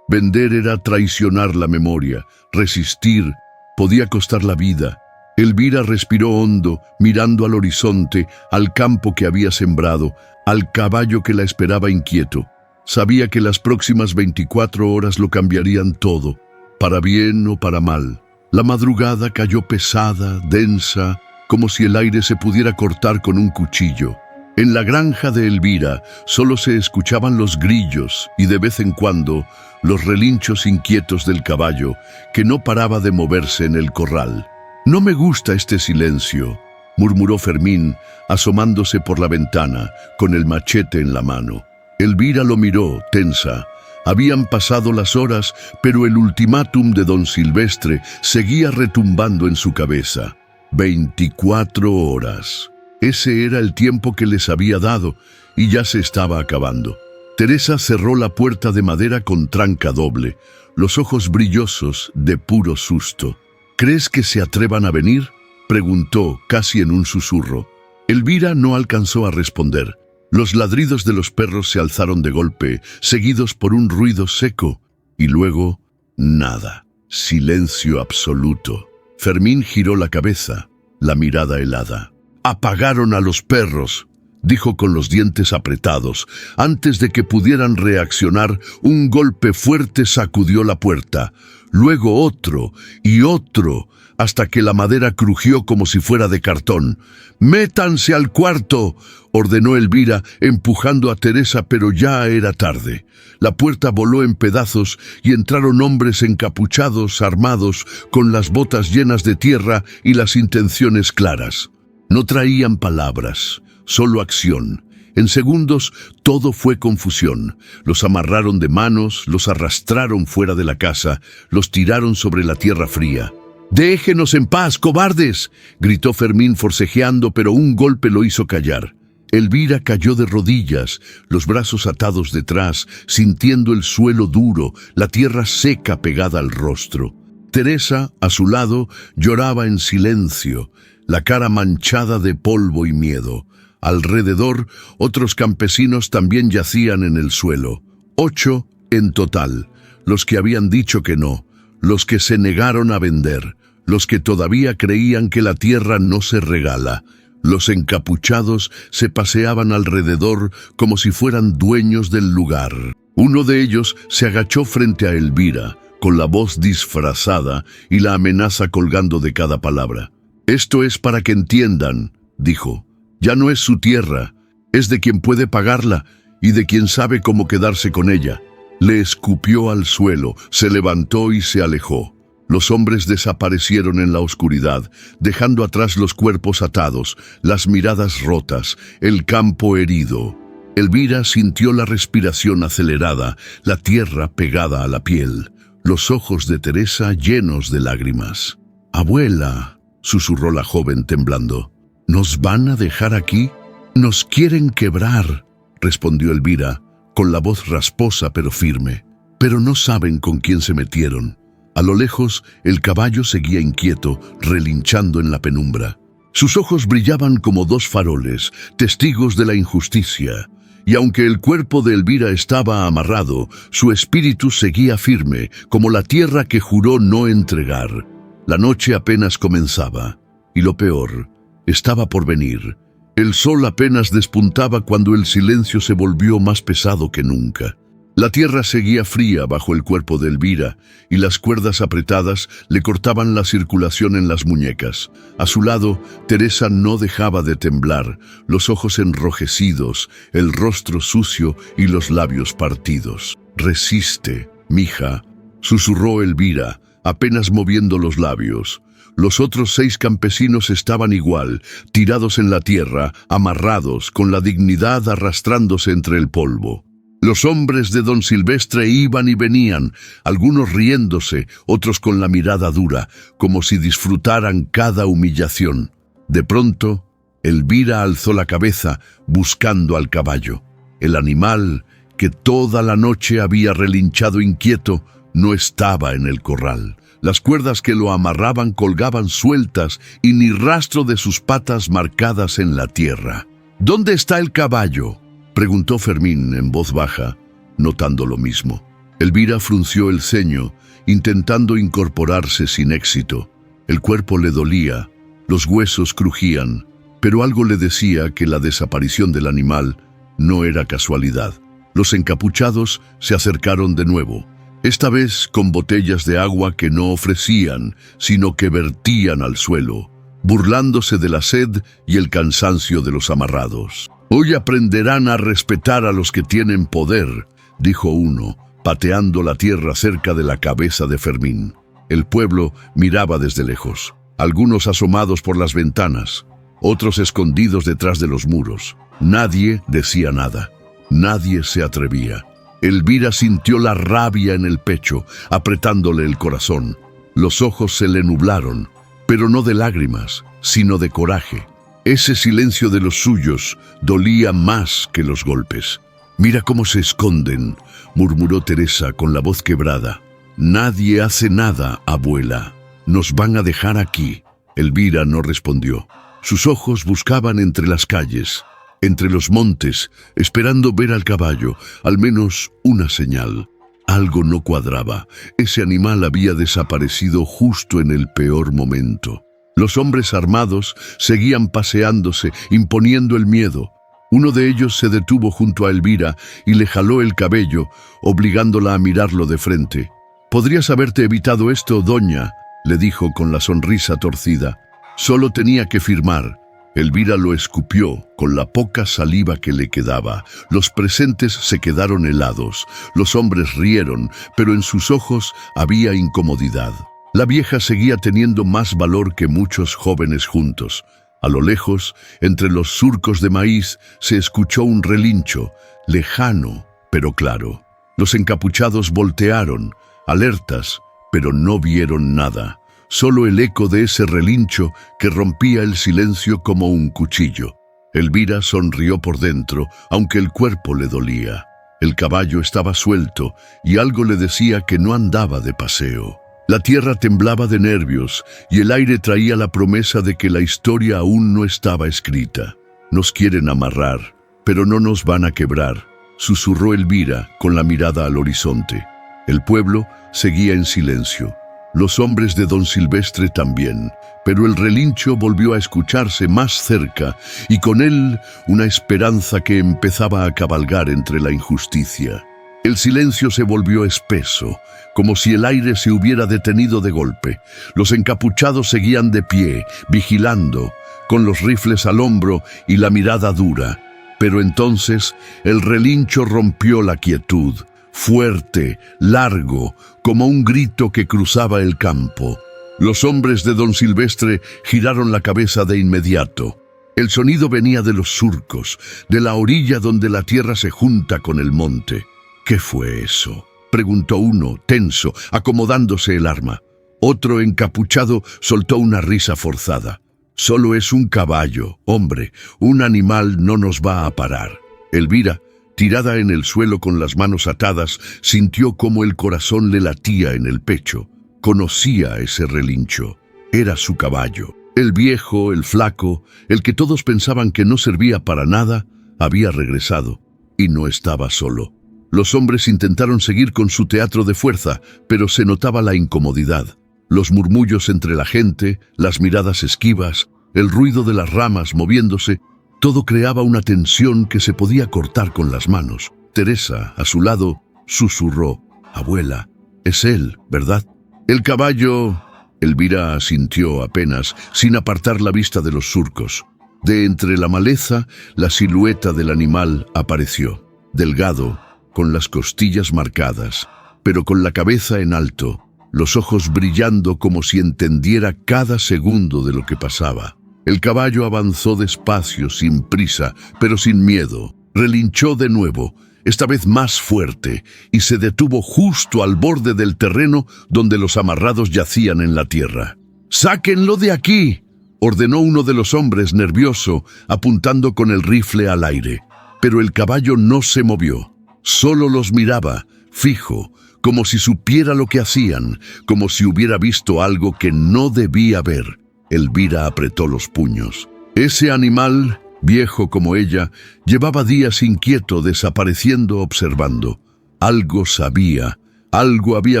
Vender era traicionar la memoria, resistir podía costar la vida. Elvira respiró hondo, mirando al horizonte, al campo que había sembrado, al caballo que la esperaba inquieto. Sabía que las próximas 24 horas lo cambiarían todo, para bien o para mal. La madrugada cayó pesada, densa, como si el aire se pudiera cortar con un cuchillo. En la granja de Elvira solo se escuchaban los grillos y de vez en cuando los relinchos inquietos del caballo que no paraba de moverse en el corral. «No me gusta este silencio», murmuró Fermín, asomándose por la ventana, con el machete en la mano. Elvira lo miró, tensa. Habían pasado las horas, pero el ultimátum de don Silvestre seguía retumbando en su cabeza. 24 horas. Ese era el tiempo que les había dado, y ya se estaba acabando. Teresa cerró la puerta de madera con tranca doble, los ojos brillosos de puro susto. «¿Crees que se atrevan a venir?», preguntó casi en un susurro. Elvira no alcanzó a responder. Los ladridos de los perros se alzaron de golpe, seguidos por un ruido seco, y luego nada. Silencio absoluto. Fermín giró la cabeza, la mirada helada. «Apagaron a los perros», dijo con los dientes apretados. Antes de que pudieran reaccionar, un golpe fuerte sacudió la puerta. Luego otro y otro, hasta que la madera crujió como si fuera de cartón. «¡Métanse al cuarto!», ordenó Elvira, empujando a Teresa, pero ya era tarde. La puerta voló en pedazos y entraron hombres encapuchados, armados, con las botas llenas de tierra y las intenciones claras. No traían palabras, solo acción. En segundos todo fue confusión. Los amarraron de manos, los arrastraron fuera de la casa, los tiraron sobre la tierra fría. «¡Déjenos en paz, cobardes!», gritó Fermín forcejeando, pero un golpe lo hizo callar. Elvira cayó de rodillas, los brazos atados detrás, sintiendo el suelo duro, la tierra seca pegada al rostro. Teresa, a su lado, lloraba en silencio, la cara manchada de polvo y miedo. Alrededor, otros campesinos también yacían en el suelo. 8 en total, los que habían dicho que no, los que se negaron a vender, los que todavía creían que la tierra no se regala. Los encapuchados se paseaban alrededor como si fueran dueños del lugar. Uno de ellos se agachó frente a Elvira, con la voz disfrazada y la amenaza colgando de cada palabra. «Esto es para que entiendan», dijo. «Ya no es su tierra, es de quien puede pagarla y de quien sabe cómo quedarse con ella. Le escupió al suelo, se levantó y se alejó. Los hombres desaparecieron en la oscuridad, dejando atrás los cuerpos atados, las miradas rotas, el campo herido. Elvira sintió la respiración acelerada, la tierra pegada a la piel, los ojos de Teresa llenos de lágrimas. «Abuela», susurró la joven temblando, «¿nos van a dejar aquí? Nos quieren quebrar», respondió Elvira, con la voz rasposa pero firme. «Pero no saben con quién se metieron». A lo lejos, el caballo seguía inquieto, relinchando en la penumbra. Sus ojos brillaban como dos faroles, testigos de la injusticia. Y aunque el cuerpo de Elvira estaba amarrado, su espíritu seguía firme, como la tierra que juró no entregar. La noche apenas comenzaba, y lo peor estaba por venir. El sol apenas despuntaba cuando el silencio se volvió más pesado que nunca. La tierra seguía fría bajo el cuerpo de Elvira, y las cuerdas apretadas le cortaban la circulación en las muñecas. A su lado, Teresa no dejaba de temblar, los ojos enrojecidos, el rostro sucio y los labios partidos. «Resiste, mija», susurró Elvira, apenas moviendo los labios. Los otros 6 campesinos estaban igual, tirados en la tierra, amarrados, con la dignidad arrastrándose entre el polvo. Los hombres de don Silvestre iban y venían, algunos riéndose, otros con la mirada dura, como si disfrutaran cada humillación. De pronto, Elvira alzó la cabeza, buscando al caballo. El animal, que toda la noche había relinchado inquieto, no estaba en el corral. Las cuerdas que lo amarraban colgaban sueltas y ni rastro de sus patas marcadas en la tierra. «¿Dónde está el caballo?», preguntó Fermín en voz baja, notando lo mismo. Elvira frunció el ceño, intentando incorporarse sin éxito. El cuerpo le dolía, los huesos crujían, pero algo le decía que la desaparición del animal no era casualidad. Los encapuchados se acercaron de nuevo, esta vez con botellas de agua que no ofrecían, sino que vertían al suelo, burlándose de la sed y el cansancio de los amarrados. «Hoy aprenderán a respetar a los que tienen poder», dijo uno, pateando la tierra cerca de la cabeza de Fermín. El pueblo miraba desde lejos, algunos asomados por las ventanas, otros escondidos detrás de los muros. Nadie decía nada, nadie se atrevía. Elvira sintió la rabia en el pecho, apretándole el corazón. Los ojos se le nublaron, pero no de lágrimas, sino de coraje. Ese silencio de los suyos dolía más que los golpes. «Mira cómo se esconden», murmuró Teresa con la voz quebrada. «Nadie hace nada, abuela. Nos van a dejar aquí». Elvira no respondió. Sus ojos buscaban entre las calles, entre los montes, esperando ver al caballo, al menos una señal. Algo no cuadraba. Ese animal había desaparecido justo en el peor momento. Los hombres armados seguían paseándose, imponiendo el miedo. Uno de ellos se detuvo junto a Elvira y le jaló el cabello, obligándola a mirarlo de frente. «Podrías haberte evitado esto, doña», le dijo con la sonrisa torcida. «Solo tenía que firmar». Elvira lo escupió con la poca saliva que le quedaba. Los presentes se quedaron helados. Los hombres rieron, pero en sus ojos había incomodidad. La vieja seguía teniendo más valor que muchos jóvenes juntos. A lo lejos, entre los surcos de maíz, se escuchó un relincho, lejano, pero claro. Los encapuchados voltearon, alertas, pero no vieron nada. Solo el eco de ese relincho que rompía el silencio como un cuchillo. Elvira sonrió por dentro, aunque el cuerpo le dolía. El caballo estaba suelto y algo le decía que no andaba de paseo. La tierra temblaba de nervios y el aire traía la promesa de que la historia aún no estaba escrita. «Nos quieren amarrar, pero no nos van a quebrar», susurró Elvira con la mirada al horizonte. El pueblo seguía en silencio. Los hombres de don Silvestre también, pero el relincho volvió a escucharse más cerca y con él una esperanza que empezaba a cabalgar entre la injusticia. El silencio se volvió espeso, como si el aire se hubiera detenido de golpe. Los encapuchados seguían de pie, vigilando, con los rifles al hombro y la mirada dura. Pero entonces el relincho rompió la quietud. fuerte, largo, como un grito que cruzaba el campo. Los hombres de don Silvestre giraron la cabeza de inmediato. El sonido venía de los surcos, de la orilla donde la tierra se junta con el monte. ¿Qué fue eso?, preguntó uno, tenso, acomodándose el arma. Otro, encapuchado, soltó una risa forzada. «Solo es un caballo, hombre, un animal no nos va a parar». Elvira, tirada en el suelo con las manos atadas, sintió cómo el corazón le latía en el pecho. Conocía ese relincho. Era su caballo. El viejo, el flaco, el que todos pensaban que no servía para nada, había regresado. Y no estaba solo. Los hombres intentaron seguir con su teatro de fuerza, pero se notaba la incomodidad. Los murmullos entre la gente, las miradas esquivas, el ruido de las ramas moviéndose, todo creaba una tensión que se podía cortar con las manos. Teresa, a su lado, susurró: «Abuela, es él, ¿verdad?». «El caballo…». Elvira asintió apenas, sin apartar la vista de los surcos. De entre la maleza, la silueta del animal apareció. Delgado, con las costillas marcadas, pero con la cabeza en alto, los ojos brillando como si entendiera cada segundo de lo que pasaba. El caballo avanzó despacio, sin prisa, pero sin miedo. Relinchó de nuevo, esta vez más fuerte, y se detuvo justo al borde del terreno donde los amarrados yacían en la tierra. «¡Sáquenlo de aquí!», ordenó uno de los hombres, nervioso, apuntando con el rifle al aire. Pero el caballo no se movió. Solo los miraba, fijo, como si supiera lo que hacían, como si hubiera visto algo que no debía ver. Elvira apretó los puños. Ese animal, viejo como ella, llevaba días inquieto, desapareciendo, observando. Algo sabía, algo había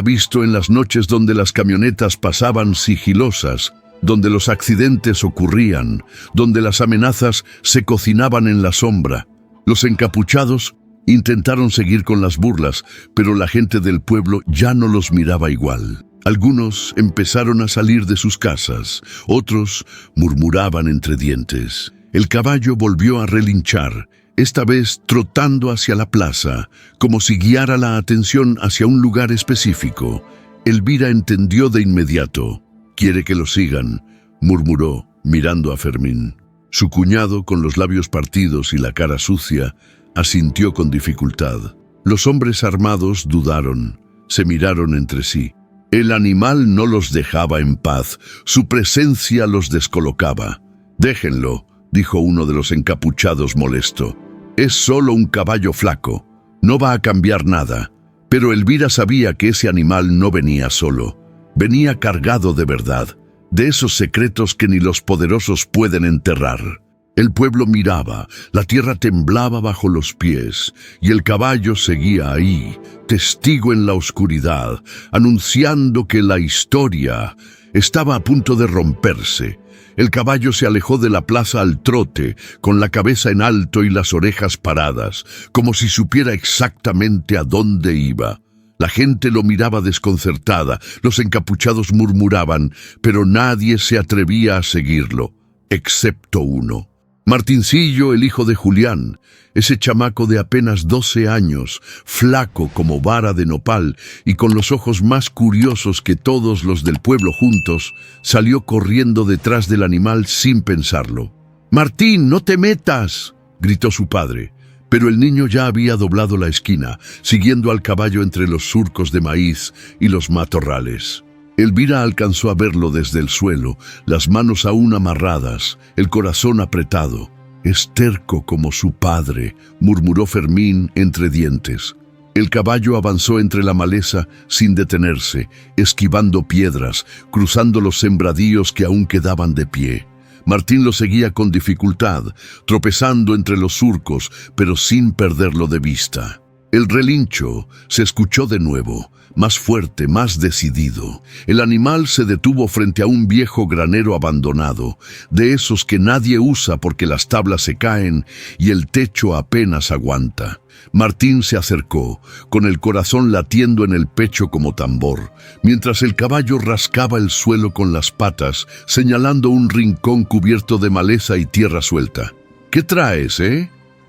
visto en las noches donde las camionetas pasaban sigilosas, donde los accidentes ocurrían, donde las amenazas se cocinaban en la sombra. Los encapuchados intentaron seguir con las burlas, pero la gente del pueblo ya no los miraba igual. Algunos empezaron a salir de sus casas, otros murmuraban entre dientes. El caballo volvió a relinchar, esta vez trotando hacia la plaza, como si guiara la atención hacia un lugar específico. Elvira entendió de inmediato. «Quiere que lo sigan», murmuró, mirando a Fermín. Su cuñado, con los labios partidos y la cara sucia, asintió con dificultad. Los hombres armados dudaron, se miraron entre sí. El animal no los dejaba en paz, su presencia los descolocaba. «Déjenlo», dijo uno de los encapuchados molesto. «Es solo un caballo flaco, no va a cambiar nada». Pero Elvira sabía que ese animal no venía solo, venía cargado de verdad, de esos secretos que ni los poderosos pueden enterrar. El pueblo miraba, la tierra temblaba bajo los pies, y el caballo seguía ahí, testigo en la oscuridad, anunciando que la historia estaba a punto de romperse. El caballo se alejó de la plaza al trote, con la cabeza en alto y las orejas paradas, como si supiera exactamente a dónde iba. La gente lo miraba desconcertada, los encapuchados murmuraban, pero nadie se atrevía a seguirlo, excepto uno. Martincillo, el hijo de Julián, ese chamaco de apenas 12 años, flaco como vara de nopal y con los ojos más curiosos que todos los del pueblo juntos, salió corriendo detrás del animal sin pensarlo. «¡Martín, no te metas!», gritó su padre. Pero el niño ya había doblado la esquina, siguiendo al caballo entre los surcos de maíz y los matorrales. Elvira alcanzó a verlo desde el suelo, las manos aún amarradas, el corazón apretado. «Es terco como su padre», murmuró Fermín entre dientes. El caballo avanzó entre la maleza sin detenerse, esquivando piedras, cruzando los sembradíos que aún quedaban de pie. Martín lo seguía con dificultad, tropezando entre los surcos, pero sin perderlo de vista. El relincho se escuchó de nuevo, más fuerte, más decidido. El animal se detuvo frente a un viejo granero abandonado, de esos que nadie usa porque las tablas se caen y el techo apenas aguanta. Martín se acercó, con el corazón latiendo en el pecho como tambor, mientras el caballo rascaba el suelo con las patas, señalando un rincón cubierto de maleza y tierra suelta. «¿Qué traes,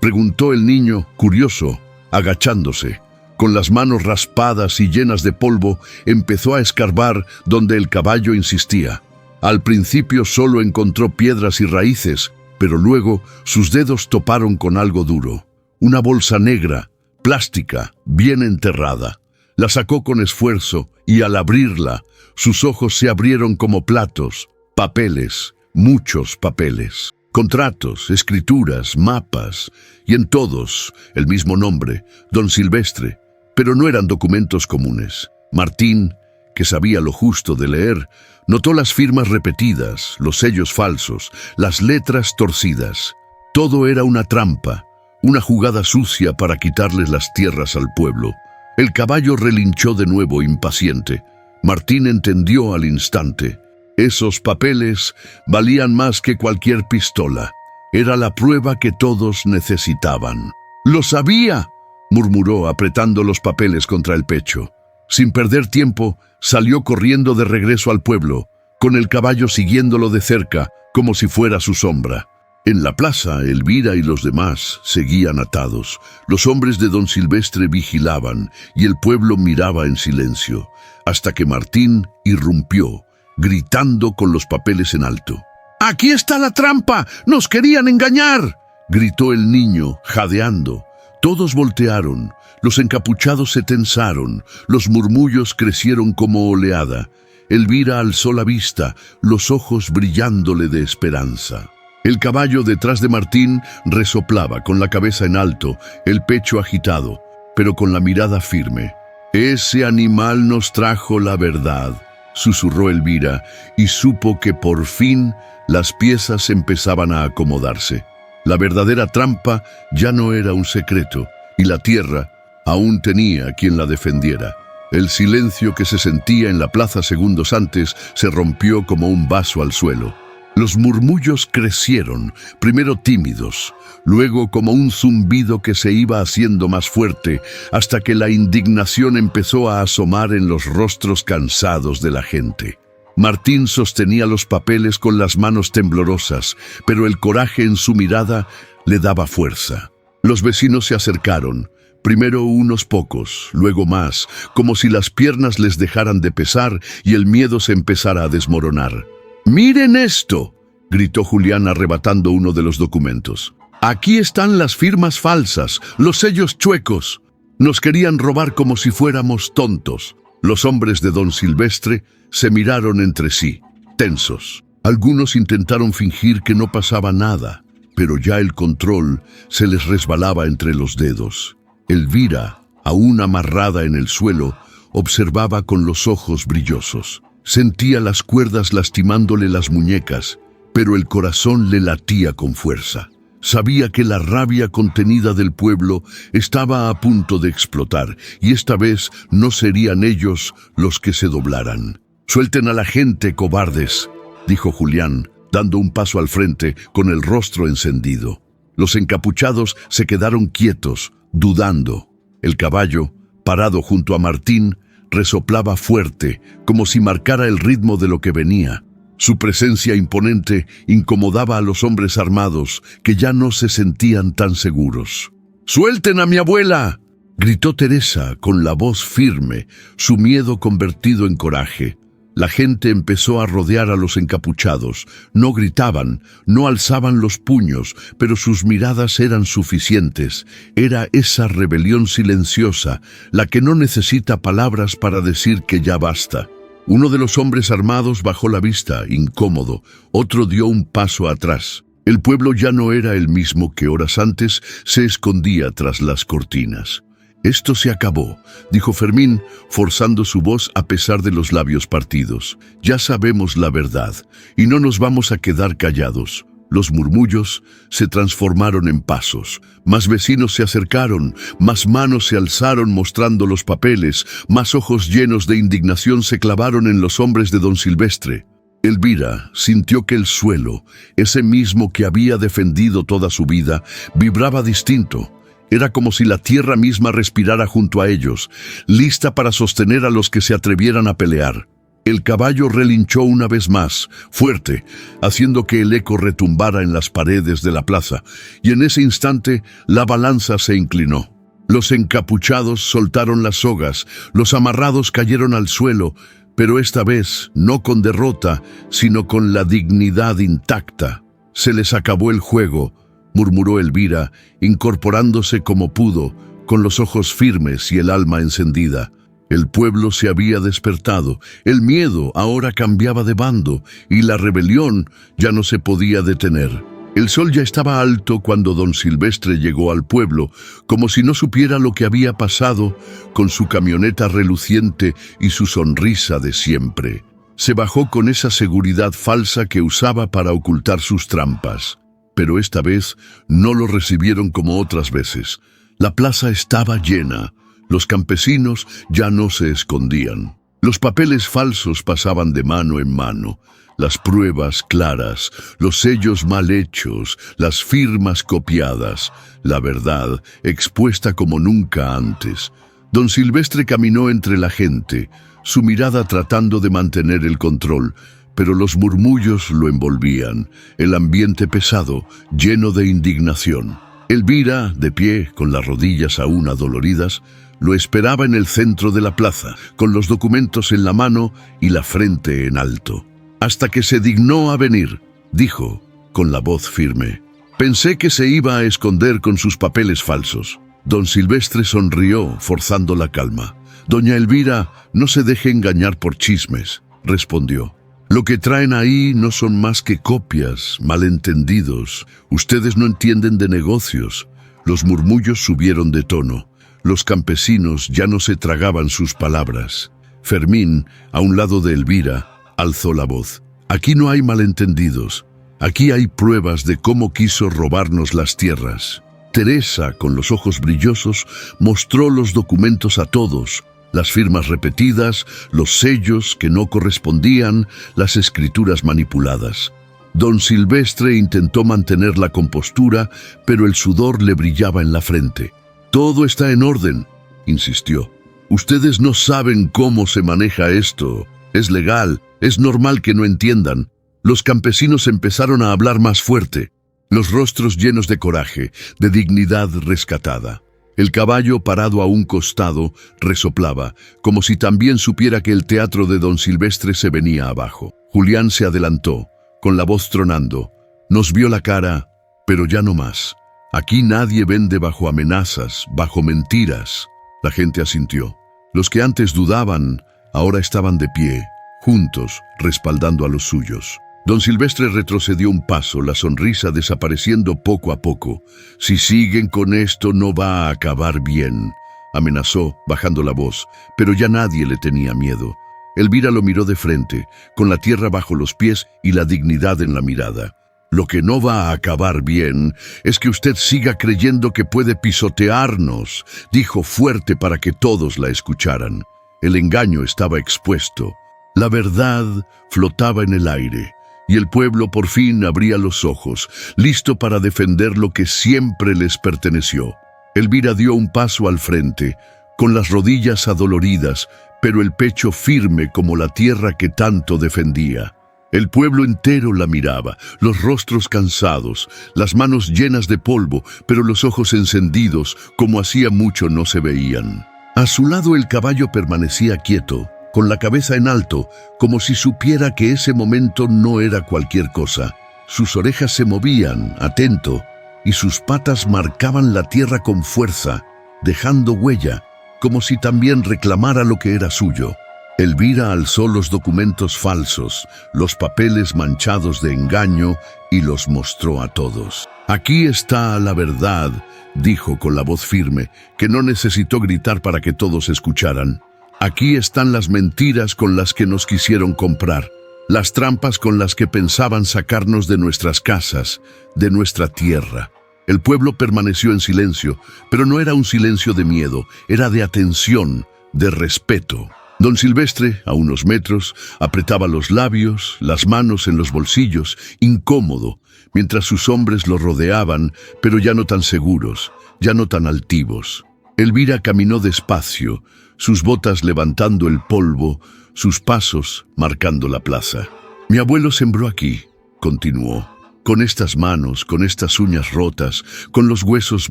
preguntó el niño, curioso, agachándose. Con las manos raspadas y llenas de polvo, empezó a escarbar donde el caballo insistía. Al principio solo encontró piedras y raíces, pero luego sus dedos toparon con algo duro. Una bolsa negra, plástica, bien enterrada. La sacó con esfuerzo y al abrirla, sus ojos se abrieron como platos. Papeles, muchos papeles. Contratos, escrituras, mapas, y en todos el mismo nombre, Don Silvestre. Pero no eran documentos comunes. Martín, que sabía lo justo de leer, notó las firmas repetidas, los sellos falsos, las letras torcidas. Todo era una trampa, una jugada sucia para quitarles las tierras al pueblo. El caballo relinchó de nuevo impaciente. Martín entendió al instante. Esos papeles valían más que cualquier pistola. Era la prueba que todos necesitaban. ¡Lo sabía!, murmuró apretando los papeles contra el pecho. Sin perder tiempo, salió corriendo de regreso al pueblo, con el caballo siguiéndolo de cerca, como si fuera su sombra. En la plaza, Elvira y los demás seguían atados. Los hombres de Don Silvestre vigilaban y el pueblo miraba en silencio, hasta que Martín irrumpió, gritando con los papeles en alto. «¡Aquí está la trampa! ¡Nos querían engañar!», gritó el niño, jadeando. Todos voltearon, los encapuchados se tensaron, los murmullos crecieron como oleada. Elvira alzó la vista, los ojos brillándole de esperanza. El caballo detrás de Martín resoplaba con la cabeza en alto, el pecho agitado, pero con la mirada firme. «Ese animal nos trajo la verdad», susurró Elvira, y supo que por fin las piezas empezaban a acomodarse. La verdadera trampa ya no era un secreto, y la tierra aún tenía quien la defendiera. El silencio que se sentía en la plaza segundos antes se rompió como un vaso al suelo. Los murmullos crecieron, primero tímidos, luego como un zumbido que se iba haciendo más fuerte, hasta que la indignación empezó a asomar en los rostros cansados de la gente. Martín sostenía los papeles con las manos temblorosas, pero el coraje en su mirada le daba fuerza. Los vecinos se acercaron, primero unos pocos, luego más, como si las piernas les dejaran de pesar y el miedo se empezara a desmoronar. «¡Miren esto!», gritó Julián arrebatando uno de los documentos. «Aquí están las firmas falsas, los sellos chuecos. Nos querían robar como si fuéramos tontos». Los hombres de Don Silvestre se miraron entre sí, tensos. Algunos intentaron fingir que no pasaba nada, pero ya el control se les resbalaba entre los dedos. Elvira, aún amarrada en el suelo, observaba con los ojos brillosos. Sentía las cuerdas lastimándole las muñecas, pero el corazón le latía con fuerza. Sabía que la rabia contenida del pueblo estaba a punto de explotar, y esta vez no serían ellos los que se doblaran. «Suelten a la gente, cobardes», dijo Julián, dando un paso al frente con el rostro encendido. Los encapuchados se quedaron quietos, dudando. El caballo, parado junto a Martín, resoplaba fuerte, como si marcara el ritmo de lo que venía. Su presencia imponente incomodaba a los hombres armados, que ya no se sentían tan seguros. «¡Suelten a mi abuela!», gritó Teresa con la voz firme, su miedo convertido en coraje. La gente empezó a rodear a los encapuchados. No gritaban, no alzaban los puños, pero sus miradas eran suficientes. Era esa rebelión silenciosa, la que no necesita palabras para decir que ya basta. Uno de los hombres armados bajó la vista, incómodo. Otro dio un paso atrás. El pueblo ya no era el mismo que horas antes se escondía tras las cortinas. «Esto se acabó», dijo Fermín, forzando su voz a pesar de los labios partidos. «Ya sabemos la verdad, y no nos vamos a quedar callados». Los murmullos se transformaron en pasos. Más vecinos se acercaron, más manos se alzaron mostrando los papeles, más ojos llenos de indignación se clavaron en los hombres de Don Silvestre. Elvira sintió que el suelo, ese mismo que había defendido toda su vida, vibraba distinto. Era como si la tierra misma respirara junto a ellos, lista para sostener a los que se atrevieran a pelear. El caballo relinchó una vez más, fuerte, haciendo que el eco retumbara en las paredes de la plaza, y en ese instante la balanza se inclinó. Los encapuchados soltaron las sogas, los amarrados cayeron al suelo, pero esta vez no con derrota, sino con la dignidad intacta. Se les acabó el juego, murmuró Elvira, incorporándose como pudo, con los ojos firmes y el alma encendida. El pueblo se había despertado, el miedo ahora cambiaba de bando y la rebelión ya no se podía detener. El sol ya estaba alto cuando don Silvestre llegó al pueblo, como si no supiera lo que había pasado, con su camioneta reluciente y su sonrisa de siempre. Se bajó con esa seguridad falsa que usaba para ocultar sus trampas. Pero esta vez no lo recibieron como otras veces. La plaza estaba llena. Los campesinos ya no se escondían. Los papeles falsos pasaban de mano en mano. Las pruebas claras, los sellos mal hechos, las firmas copiadas, la verdad expuesta como nunca antes. Don Silvestre caminó entre la gente, su mirada tratando de mantener el control, pero los murmullos lo envolvían, el ambiente pesado, lleno de indignación. Elvira, de pie, con las rodillas aún adoloridas, lo esperaba en el centro de la plaza, con los documentos en la mano y la frente en alto. Hasta que se dignó a venir, dijo, con la voz firme. Pensé que se iba a esconder con sus papeles falsos. Don Silvestre sonrió, forzando la calma. Doña Elvira, no se deje engañar por chismes, respondió. Lo que traen ahí no son más que copias, malentendidos. Ustedes no entienden de negocios. Los murmullos subieron de tono. Los campesinos ya no se tragaban sus palabras. Fermín, a un lado de Elvira, alzó la voz. Aquí no hay malentendidos. Aquí hay pruebas de cómo quiso robarnos las tierras. Teresa, con los ojos brillosos, mostró los documentos a todos. Las firmas repetidas, los sellos que no correspondían, las escrituras manipuladas. Don Silvestre intentó mantener la compostura, pero el sudor le brillaba en la frente. Todo está en orden, insistió. Ustedes no saben cómo se maneja esto. Es legal, es normal que no entiendan. Los campesinos empezaron a hablar más fuerte, los rostros llenos de coraje, de dignidad rescatada. El caballo, parado a un costado, resoplaba, como si también supiera que el teatro de don Silvestre se venía abajo. Julián se adelantó, con la voz tronando. Nos vio la cara, pero ya no más. Aquí nadie vende bajo amenazas, bajo mentiras. La gente asintió. Los que antes dudaban, ahora estaban de pie, juntos, respaldando a los suyos. Don Silvestre retrocedió un paso, la sonrisa desapareciendo poco a poco. Si siguen con esto no va a acabar bien, amenazó, bajando la voz, pero ya nadie le tenía miedo. Elvira lo miró de frente, con la tierra bajo los pies y la dignidad en la mirada. Lo que no va a acabar bien es que usted siga creyendo que puede pisotearnos, dijo fuerte para que todos la escucharan. El engaño estaba expuesto. La verdad flotaba en el aire. Y el pueblo por fin abría los ojos, listo para defender lo que siempre les perteneció. Elvira dio un paso al frente, con las rodillas adoloridas, pero el pecho firme como la tierra que tanto defendía. El pueblo entero la miraba, los rostros cansados, las manos llenas de polvo, pero los ojos encendidos, como hacía mucho no se veían. A su lado el caballo permanecía quieto, con la cabeza en alto, como si supiera que ese momento no era cualquier cosa. Sus orejas se movían, atento, y sus patas marcaban la tierra con fuerza, dejando huella, como si también reclamara lo que era suyo. Elvira alzó los documentos falsos, los papeles manchados de engaño, y los mostró a todos. Aquí está la verdad, dijo con la voz firme, que no necesitó gritar para que todos escucharan. Aquí están las mentiras con las que nos quisieron comprar, las trampas con las que pensaban sacarnos de nuestras casas, de nuestra tierra. El pueblo permaneció en silencio, pero no era un silencio de miedo, era de atención, de respeto. Don Silvestre, a unos metros, apretaba los labios, las manos en los bolsillos, incómodo, mientras sus hombres lo rodeaban, pero ya no tan seguros, ya no tan altivos. Elvira caminó despacio, sus botas levantando el polvo, sus pasos marcando la plaza. Mi abuelo sembró aquí, continuó, Con estas manos, con estas uñas rotas, con los huesos